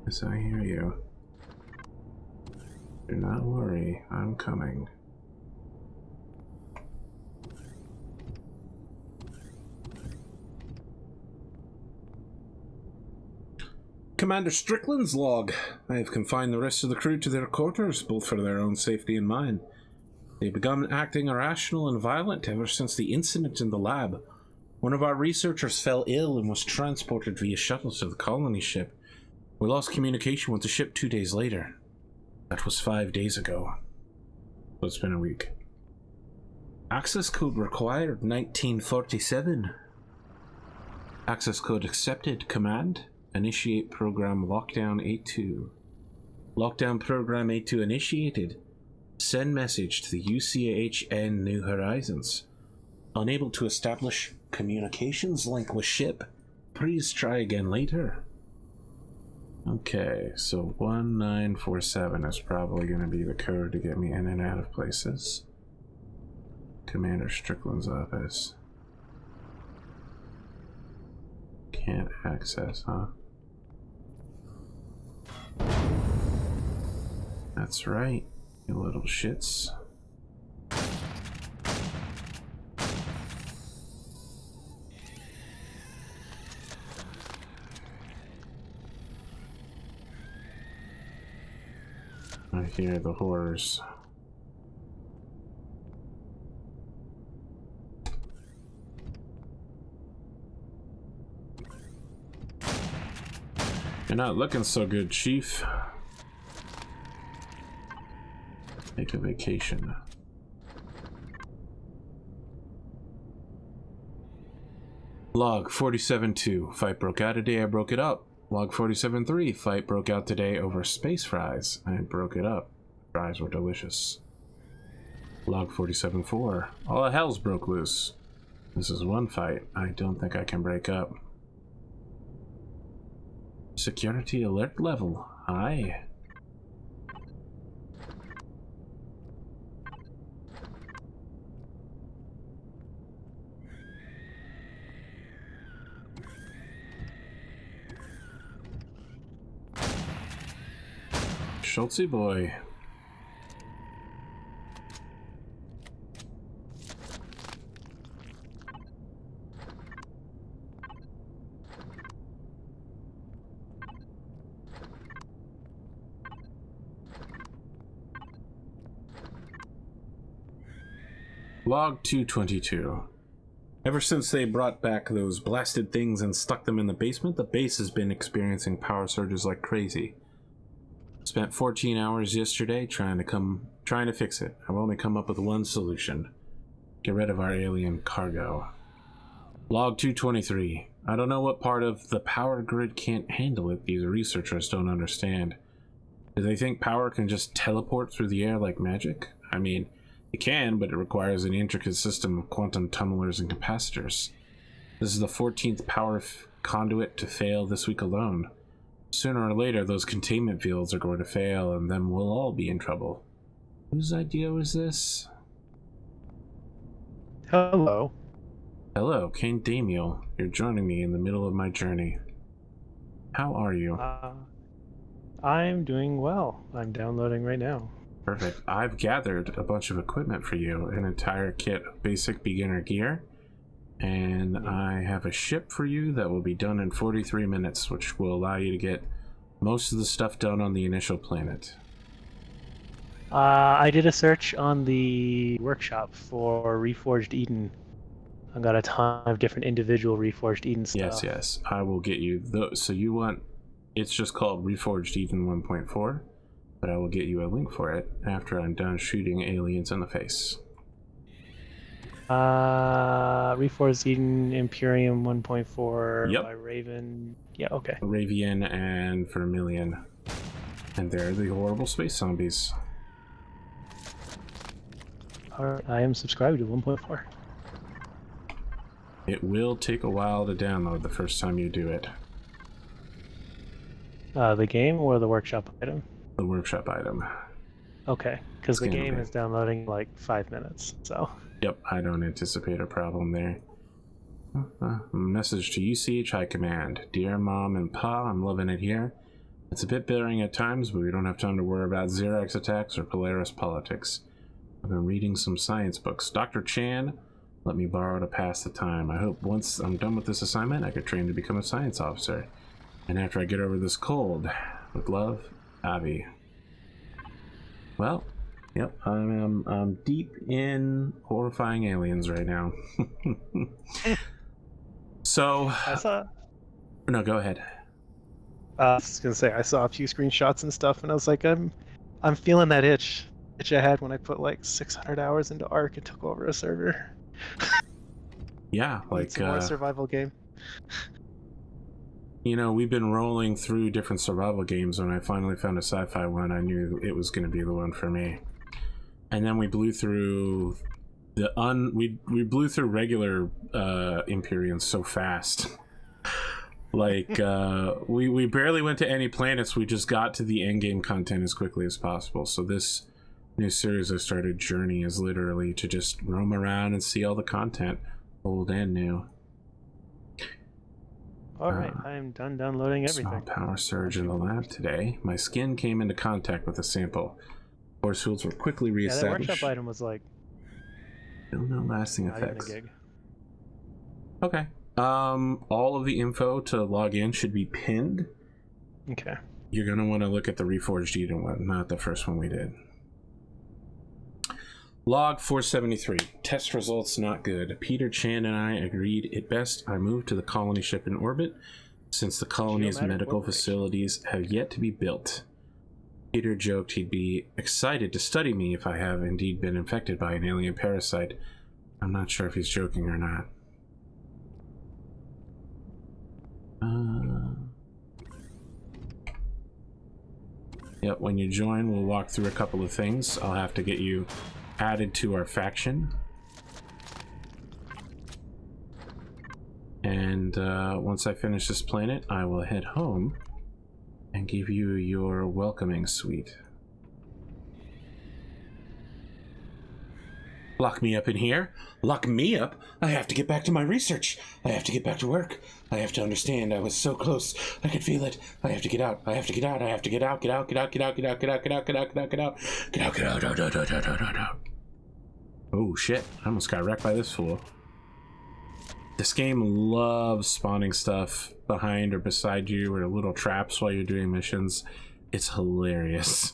Yes, I hear you. Do not worry, I'm coming. Commander Strickland's log. I have confined the rest of the crew to their quarters, both for their own safety and mine. They've begun acting irrational and violent ever since the incident in the lab. One of our researchers fell ill and was transported via shuttle to the colony ship. We lost communication with the ship 2 days later. That was 5 days ago. So it's been a week. Access code required 1947. Access code accepted. Command. Initiate program lockdown A2. Lockdown program A2 initiated. Send message to the UCHN New Horizons. Unable to establish communications link with ship. Please try again later. Okay, so 1947 is probably going to be the code to get me in and out of places. Commander Strickland's office. Can't access, huh? That's right, you little shits. I hear the horrors. You're not looking so good, Chief. Take a vacation. Log 47-2. Fight broke out today, I broke it up. Log 47-3. Fight broke out today over space fries. I broke it up. Fries were delicious. Log 47-4. All the hells broke loose. This is one fight I don't think I can break up. Security alert level. High. Schultzy boy. Log 222. Ever since they brought back those blasted things and stuck them in the basement, the base has been experiencing power surges like crazy. Spent 14 hours yesterday trying to fix it. I've only come up with one solution. Get rid of our alien cargo. Log 223. I don't know what part of the power grid can't handle it these researchers don't understand. Do they think power can just teleport through the air like magic? I mean, it can, but it requires an intricate system of quantum tunnelers and capacitors. This is the 14th power conduit to fail this week alone. Sooner or later, those containment fields are going to fail, and then we'll all be in trouble. Whose idea was this? Hello. Hello, Kane Damiel. You're joining me in the middle of my journey. How are you? I'm doing well. I'm downloading right now. Perfect. I've gathered a bunch of equipment for you, an entire kit of basic beginner gear, and I have a ship for you that will be done in 43 minutes, which will allow you to get most of the stuff done on the initial planet. I did a search on the workshop for Reforged Eden. I've got a ton of different individual Reforged Eden stuff. Yes. I will get you those. So you want... It's just called Reforged Eden 1.4, but I will get you a link for it after I'm done shooting aliens in the face. Reforged Eden Empyrion 1.4 Yep. by Raven. Yeah, okay. Ravian and Vermilion. And they're the horrible space zombies. Alright, I am subscribed to 1.4. It will take a while to download the first time you do it. The game or the workshop item? The workshop item. Okay, because the game be. is downloading in like 5 minutes, so. Yep, I don't anticipate a problem there. Message to UCH High Command. Dear Mom and Pa, I'm loving it here. It's a bit boring at times, but we don't have time to worry about Xerax attacks or Polaris politics. I've been reading some science books. Dr. Chan let me borrow to pass the time. I hope once I'm done with this assignment, I could train to become a science officer. And after I get over this cold, with love, Avi. Well, yep, I'm deep in horrifying aliens right now. So, I saw. no, go ahead. I was gonna say I saw a few screenshots and stuff, and I was like, I'm feeling that itch I had when I put like 600 hours into Ark and took over a server. Yeah, like some more survival game. You know, we've been rolling through different survival games. When I finally found a sci-fi one, I knew it was going to be the one for me. And then we blew through we blew through regular Empyrion so fast. Like we barely went to any planets. We just got to the end game content as quickly as possible. So this new series I started, Journey, is literally to just roam around and see all the content, old and new. Alright, I am done downloading everything. Small power surge in the lab today. My skin came into contact with a sample. Force fields were quickly reestablished. Yeah, that workshop item was like... No lasting effects. Not even a gig. Okay. All of the info to log in should be pinned. Okay. You're going to want to look at the Reforged Eden one, not the first one we did. Log 473. Test results not good. Peter Chan and I agreed it best I moved to the colony ship in orbit, since the colony's medical facilities have yet to be built. Peter joked he'd be excited to study me if I have indeed been infected by an alien parasite. I'm not sure if he's joking or not. Yep, when you join, we'll walk through a couple of things. I'll have to get you added to our faction. And once I finish this planet, I will head home and give you your welcoming suite. Lock me up in here? Lock me up? I have to get back to my research. I have to get back to work. I have to understand. I was so close. I could feel it. I have to get out. I have to get out. I have to get out. Get out. Get out. Get out. Get out. Get out. Get out. Get out. Get out. Get out. Get out. Get out. Get out. Get out. Get out. Oh shit! I almost got wrecked by this fool. This game loves spawning stuff behind or beside you, or little traps while you're doing missions. It's hilarious.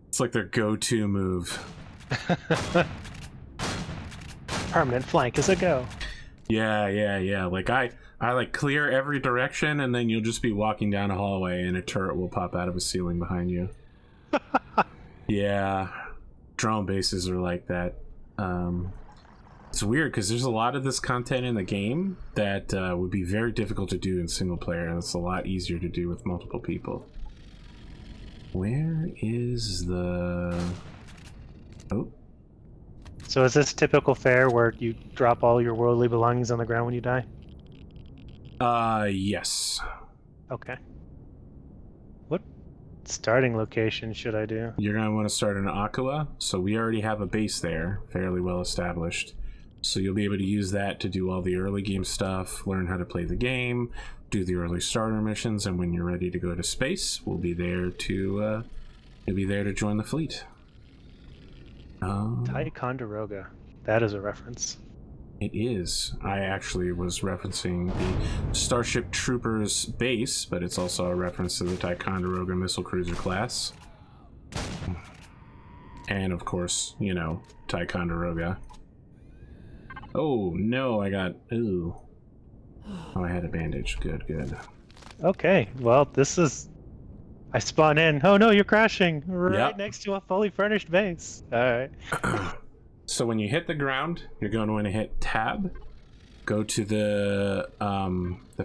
It's like their go-to move. Permanent flank is a go. Yeah. Like I like clear every direction, and then you'll just be walking down a hallway and a turret will pop out of a ceiling behind you. Yeah, drone bases are like that. It's weird because there's a lot of this content in the game that would be very difficult to do in single player, and it's a lot easier to do with multiple people. Where is the... Oh. So is this typical fare where you drop all your worldly belongings on the ground when you die? Yes. Okay. What starting location should I do? You're going to want to start in Aqua, so we already have a base there, fairly well established. So you'll be able to use that to do all the early game stuff, learn how to play the game, do the early starter missions, and when you're ready to go to space, we'll be there to you'll be there to join the fleet. Ticonderoga. That is a reference. It is. I actually was referencing the Starship Troopers base, but it's also a reference to the Ticonderoga missile cruiser class. And of course, you know, Ticonderoga. Oh no, I got... Ooh. Oh, I had a bandage. Good. Okay, well, this is... I spawn in. Oh no, you're crashing right next to a fully furnished base. Alright. So when you hit the ground, you're going to want to hit Tab. Go to the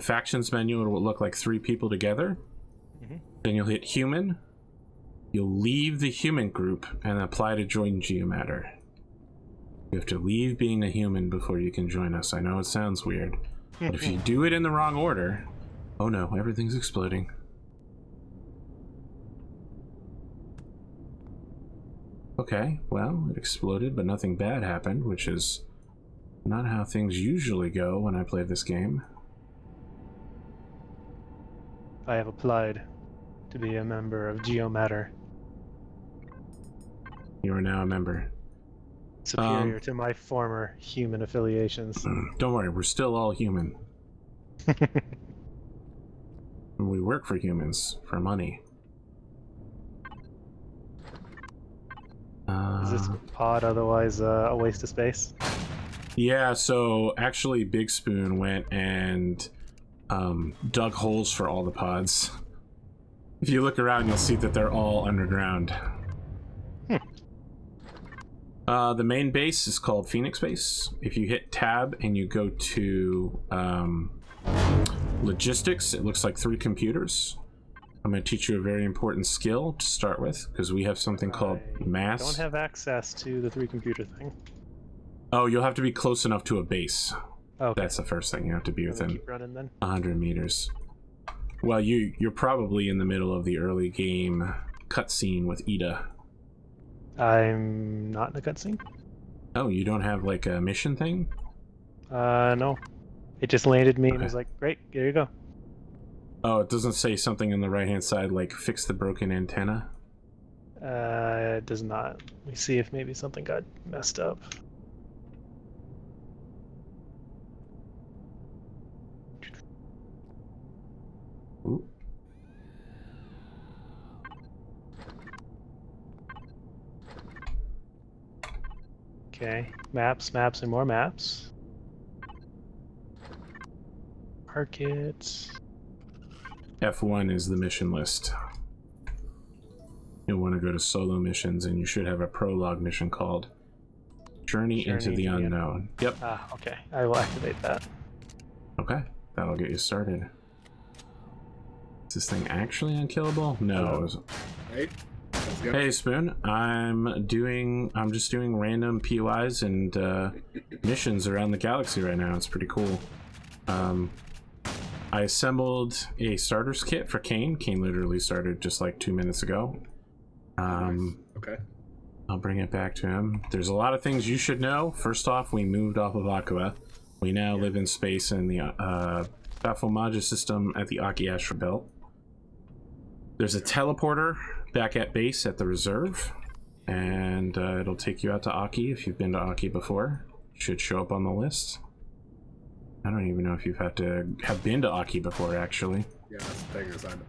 factions menu. It will look like 3 people together. Mm-hmm. Then you'll hit Human. You'll leave the human group and apply to join Geomatter. You have to leave being a human before you can join us. I know it sounds weird, but if you do it in the wrong order... Oh no, everything's exploding. Okay, well, it exploded, but nothing bad happened, which is not how things usually go when I play this game. I have applied to be a member of Geomatter, You are now a member. superior to my former human affiliations. Don't worry, we're still all human. We work for humans, for money. Is this pod otherwise a waste of space? Yeah, so actually Big Spoon went and dug holes for all the pods. If you look around, you'll see that they're all underground. The main base is called Phoenix Base. If you hit tab and you go to logistics, it looks like 3 computers. I'm going to teach you a very important skill to start with, because we have something called mass. I don't have access to the 3 computer thing. Oh, you'll have to be close enough to a base. Okay. That's the first thing. You have to be within keep running then. 100 meters. Well, you're probably in the middle of the early game cutscene with Ida. I'm not in a cutscene. Oh, you don't have like a mission thing? No. It just landed me and was like, great, here you go. Oh, it doesn't say something on the right-hand side like fix the broken antenna? It does not. Let me see if maybe something got messed up. Ooh. Okay, maps, maps, and more maps. Markets. F1 is the mission list. You'll want to go to solo missions, and you should have a prologue mission called Journey into the Unknown. Yep. Ah, okay. I will activate that. Okay, that'll get you started. Is this thing actually unkillable? No. Hey, let's go. Hey Spoon, I'm just doing random POIs and missions around the galaxy right now. It's pretty cool. I assembled a starter's kit for Kane. Kane literally started just like 2 minutes ago. Nice. Okay. I'll bring it back to him. There's a lot of things you should know. First off, we moved off of Aqua. We now live in space in the Baphomaja system at the Aki Astral Belt. There's a teleporter back at base at the reserve, and it'll take you out to Aki if you've been to Aki before. Should show up on the list. I don't even know if you've had to have been to Aki before, actually. Yeah, that's the thing is, I'm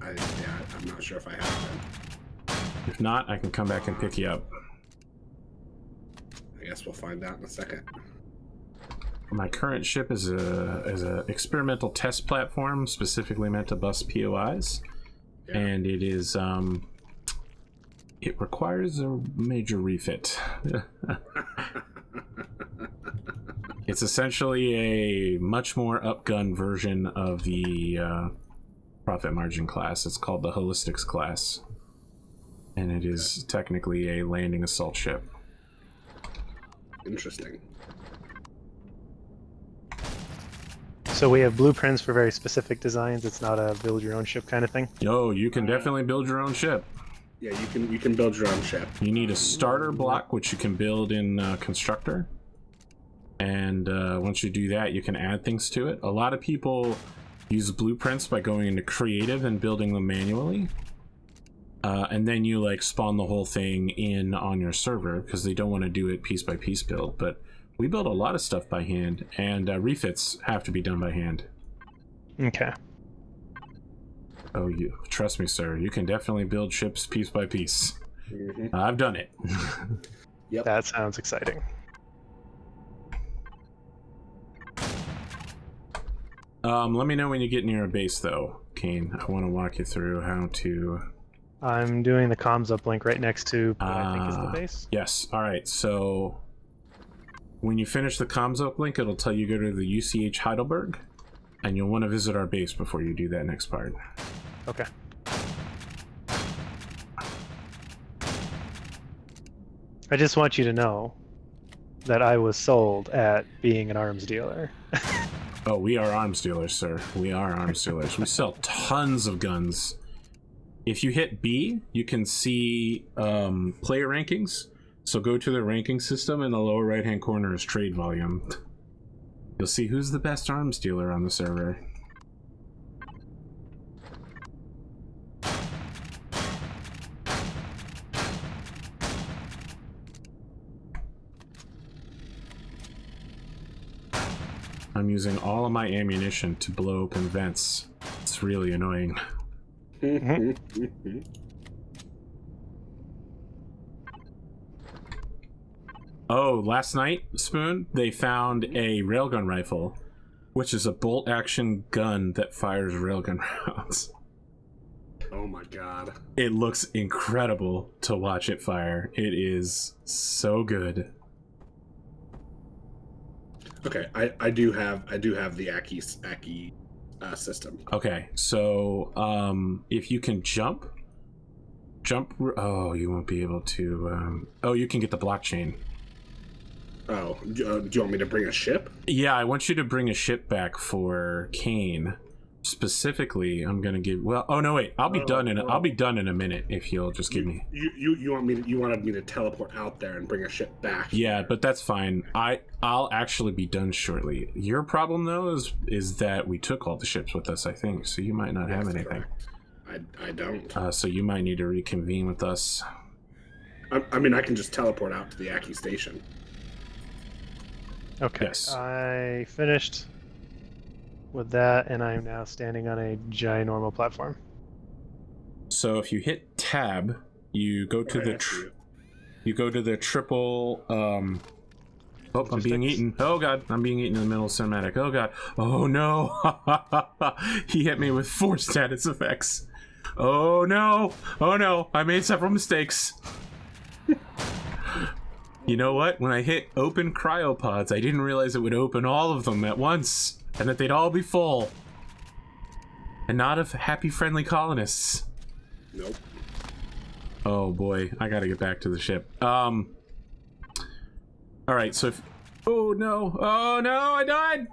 not sure if I have been. If not, I can come back and pick you up. I guess we'll find out in a second. My current ship is a experimental test platform specifically meant to bust POIs, Yeah. and it is it requires a major refit. It's essentially a much more upgun version of the profit margin class. It's called the Holistics class, and it is technically a landing assault ship. Interesting. So we have blueprints for very specific designs. It's not a build your own ship kind of thing. Yo, you can definitely build your own ship. Yeah, you can build your own ship. You need a starter block, which you can build in Constructor. And once you do that, you can add things to it. A lot of people use blueprints by going into creative and building them manually. And then you like spawn the whole thing in on your server because they don't want to do it piece by piece build. But we build a lot of stuff by hand, and refits have to be done by hand. Okay. Oh, you trust me, sir. You can definitely build ships piece by piece. Mm-hmm. I've done it. Yep. That sounds exciting. Let me know when you get near a base, though, Kane. I want to walk you through how to... I'm doing the comms uplink right next to what I think is the base. Yes. All right. So when you finish the comms uplink, it'll tell you go to the UCH Heidelberg, and you'll want to visit our base before you do that next part. Okay. I just want you to know that I was sold at being an arms dealer. Oh, we are arms dealers, sir. We are arms dealers. We sell tons of guns. If you hit B, you can see player rankings. So go to the ranking system, in the lower right-hand corner is trade volume. You'll see who's the best arms dealer on the server. I'm using all of my ammunition to blow open vents. It's really annoying. Oh, last night, Spoon, they found a railgun rifle, which is a bolt-action gun that fires railgun rounds. Oh my god. It looks incredible to watch it fire. It is so good. Okay, I do have the Aki system. Okay, so if you can jump. Oh, you won't be able to. Oh, you can get the blockchain. Oh, do you want me to bring a ship? Yeah, I want you to bring a ship back for Kane. Specifically, I'm gonna give. Well, oh no, wait. I'll be done in a minute if you'll just give me. You wanted me to teleport out there and bring a ship back. Yeah, but that's fine. I'll actually be done shortly. Your problem though is that we took all the ships with us, I think. So you might not have anything. I don't. So you might need to reconvene with us. I mean, I can just teleport out to the Aki station. Okay. Yes. I finished with that, and I'm now standing on a ginormal platform. So if you hit tab, you go to the triple. Oh, I'm being eaten. Oh god, I'm being eaten in the middle of cinematic. Oh god. Oh no. He hit me with 4 status effects. Oh no. Oh no. I made several mistakes. You know what? When I hit open cryopods, I didn't realize it would open all of them at once, and that they'd all be full. And not of happy, friendly colonists. Nope. Oh boy, I gotta get back to the ship. Alright, so if... Oh no, I died!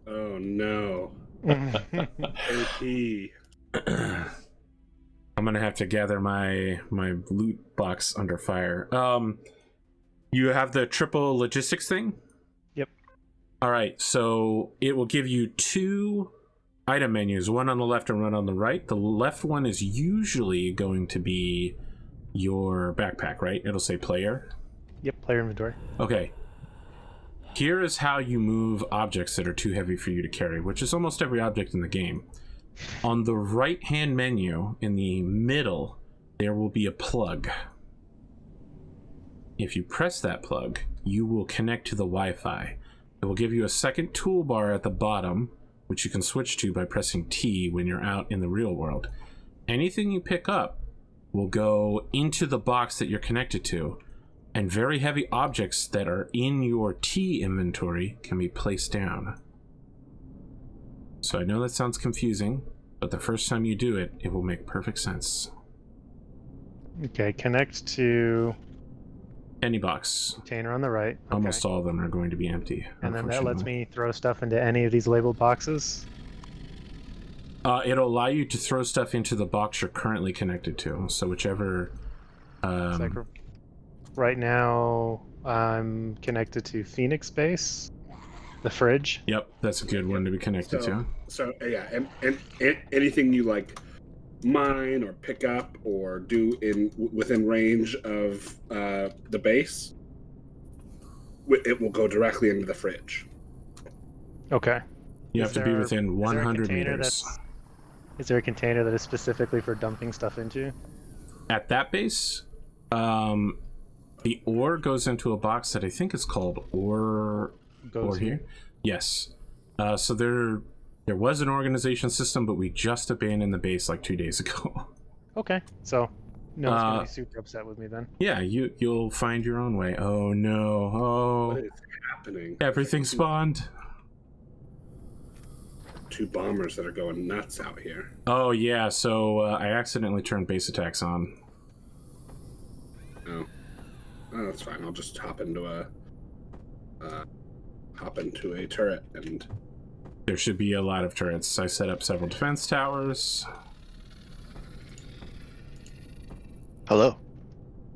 Oh no. AP. I'm gonna have to gather my loot box under fire. You have the triple logistics thing? Yep. Alright, so it will give you 2 item menus, one on the left and one on the right. The left one is usually going to be your backpack, right? It'll say player. Yep, player inventory. Okay. Here is how you move objects that are too heavy for you to carry, which is almost every object in the game. On the right-hand menu, in the middle, there will be a plug. If you press that plug, you will connect to the Wi-Fi. It will give you a second toolbar at the bottom, which you can switch to by pressing T when you're out in the real world. Anything you pick up will go into the box that you're connected to, and very heavy objects that are in your T inventory can be placed down. So I know that sounds confusing, but the first time you do it, it will make perfect sense. Okay, connect to Any box. container on the right. Okay. Almost all of them are going to be empty. And then that lets me throw stuff into any of these labeled boxes. It'll allow you to throw stuff into the box you're currently connected to. So whichever... It's like right now, I'm connected to Phoenix Base, the fridge. Yep, that's a good one to be connected to. So yeah, and anything you like mine or pick up or do within range of the base, it will go directly into the fridge. Okay. You have to be within 100 meters. Is there a container that is specifically for dumping stuff into? At that base, the ore goes into a box that I think is called ore here. Yes. So there was an organization system, but we just abandoned the base like 2 days ago. Okay. So no one's gonna be super upset with me then. Yeah, you'll find your own way. Oh no. Oh. What is happening? Everything spawned. 2 bombers that are going nuts out here. Oh yeah, so I accidentally turned base attacks on. Oh, that's fine. I'll just hop into a turret, and there should be a lot of turrets. I set up several defense towers. Hello.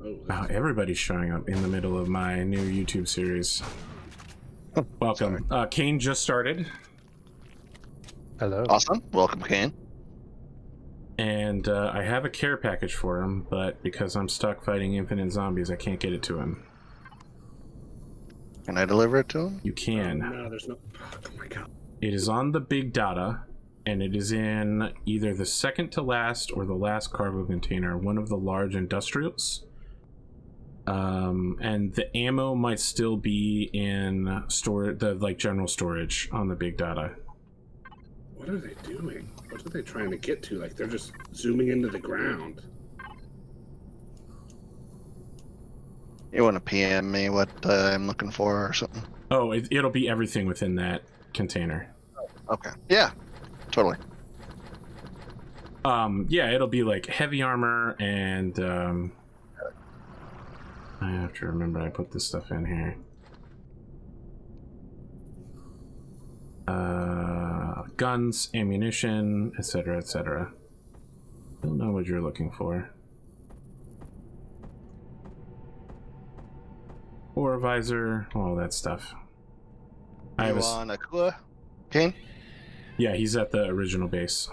Wow, everybody's showing up in the middle of my new YouTube series. Welcome. Kane just started. Hello. Awesome. Welcome, Kane. And I have a care package for him, but because I'm stuck fighting infinite zombies, I can't get it to him. Can I deliver it to him? You can. No, there's no. Oh my god. It is on the big data, and it is in either the second to last or the last cargo container, one of the large industrials. And the ammo might still be in general storage on the big data. What are they doing? What are they trying to get to? Like, they're just zooming into the ground. You want to PM me what I'm looking for or something? Oh, it'll be everything within that container. Okay. Yeah, totally. Yeah, it'll be like heavy armor and I have to remember I put this stuff in here. Guns, ammunition, etc., etc. Don't know what you're looking for. Or visor, all that stuff. You on Akua, Kane? Yeah, he's at the original base.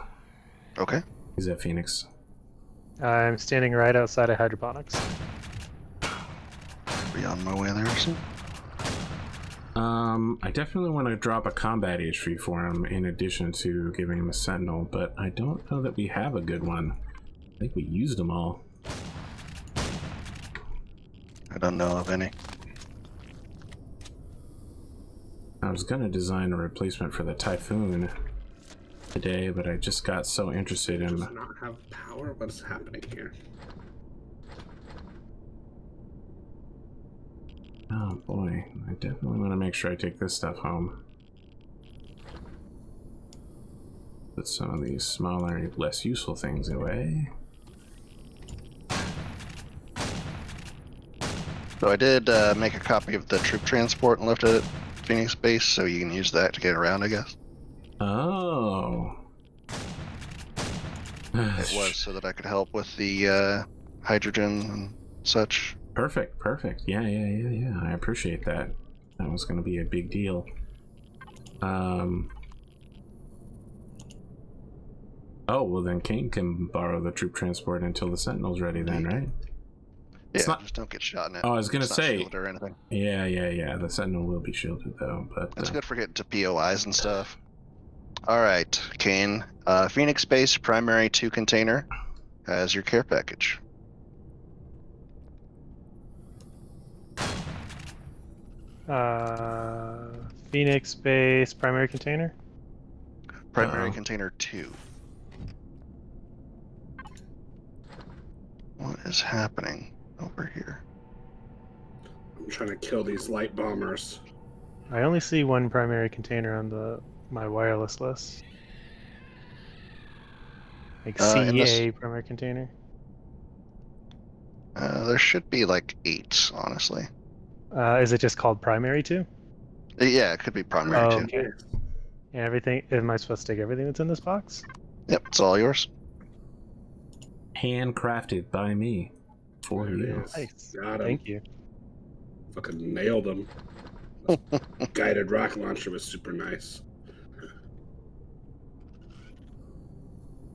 Okay. He's at Phoenix. I'm standing right outside of hydroponics. Be on my way there soon. I definitely want to drop a combat HP for him in addition to giving him a sentinel, but I don't know that we have a good one. I think we used them all. I don't know of any. I was gonna design a replacement for the Typhoon today, but I just got so interested in... Does not have power? What is happening here? Oh boy, I definitely want to make sure I take this stuff home. Put some of these smaller, less useful things away. So I did make a copy of the troop transport and left it at Phoenix Base, so you can use that to get around, I guess. Oh. It was so that I could help with the hydrogen and such. Perfect, perfect. Yeah. I appreciate that. That was going to be a big deal. Oh, well then Kane can borrow the troop transport until the Sentinel's ready then, right? Yeah, not... just don't get shot in it. Oh, I was going to say... shielded or anything. Yeah. The Sentinel will be shielded though, but... It's good for getting to POIs and stuff. Alright, Kane. Phoenix Base Primary 2 container has your care package. Phoenix base primary container. Primary container 2. What is happening over here? I'm trying to kill these light bombers. I only see one primary container on my wireless list. Like CA primary container. There should be like 8, honestly. Is it just called primary too? Yeah, it could be primary too. Okay. And everything. Am I supposed to take everything that's in this box? Yep, it's all yours. Handcrafted by me. For you. Nice. Got him. Thank you. Fucking nailed him. Guided rocket launcher was super nice.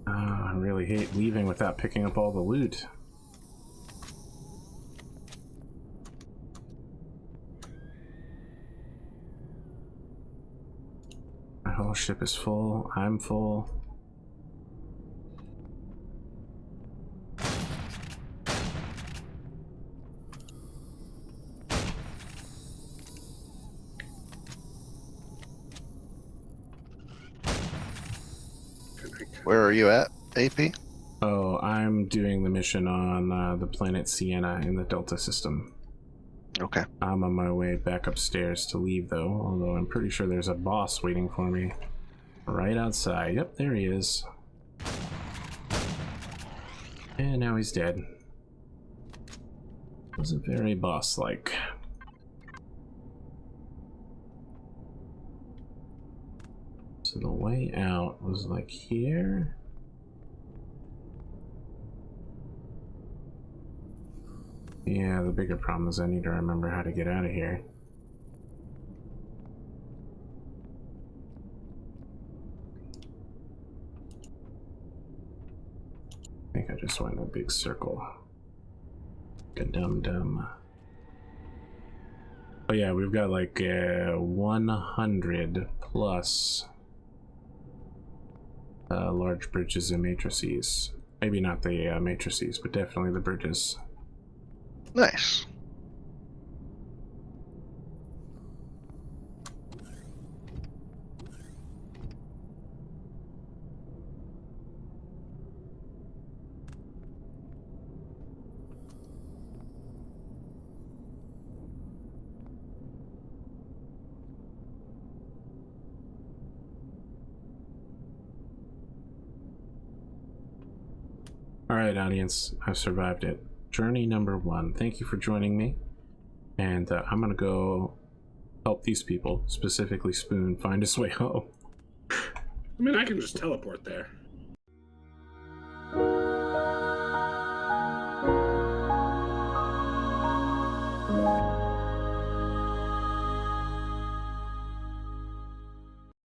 I really hate leaving without picking up all the loot. My whole ship is full. I'm full. Where are you at, AP? Oh, I'm doing the mission on the planet Sienna in the Delta system. Okay. I'm on my way back upstairs to leave, though, although I'm pretty sure there's a boss waiting for me right outside. Yep, there he is. And now he's dead. Wasn't very boss-like. So the way out was like here. Yeah, the bigger problem is I need to remember how to get out of here. I think I just went in a big circle. Dum-dum. Oh yeah, we've got like 100 plus large bridges and matrices. Maybe not the matrices, but definitely the bridges. Nice. Alright, audience, I've survived it. Journey number 1. Thank you for joining me. And I'm gonna go help these people, specifically Spoon, find his way home. I mean, I can just teleport there.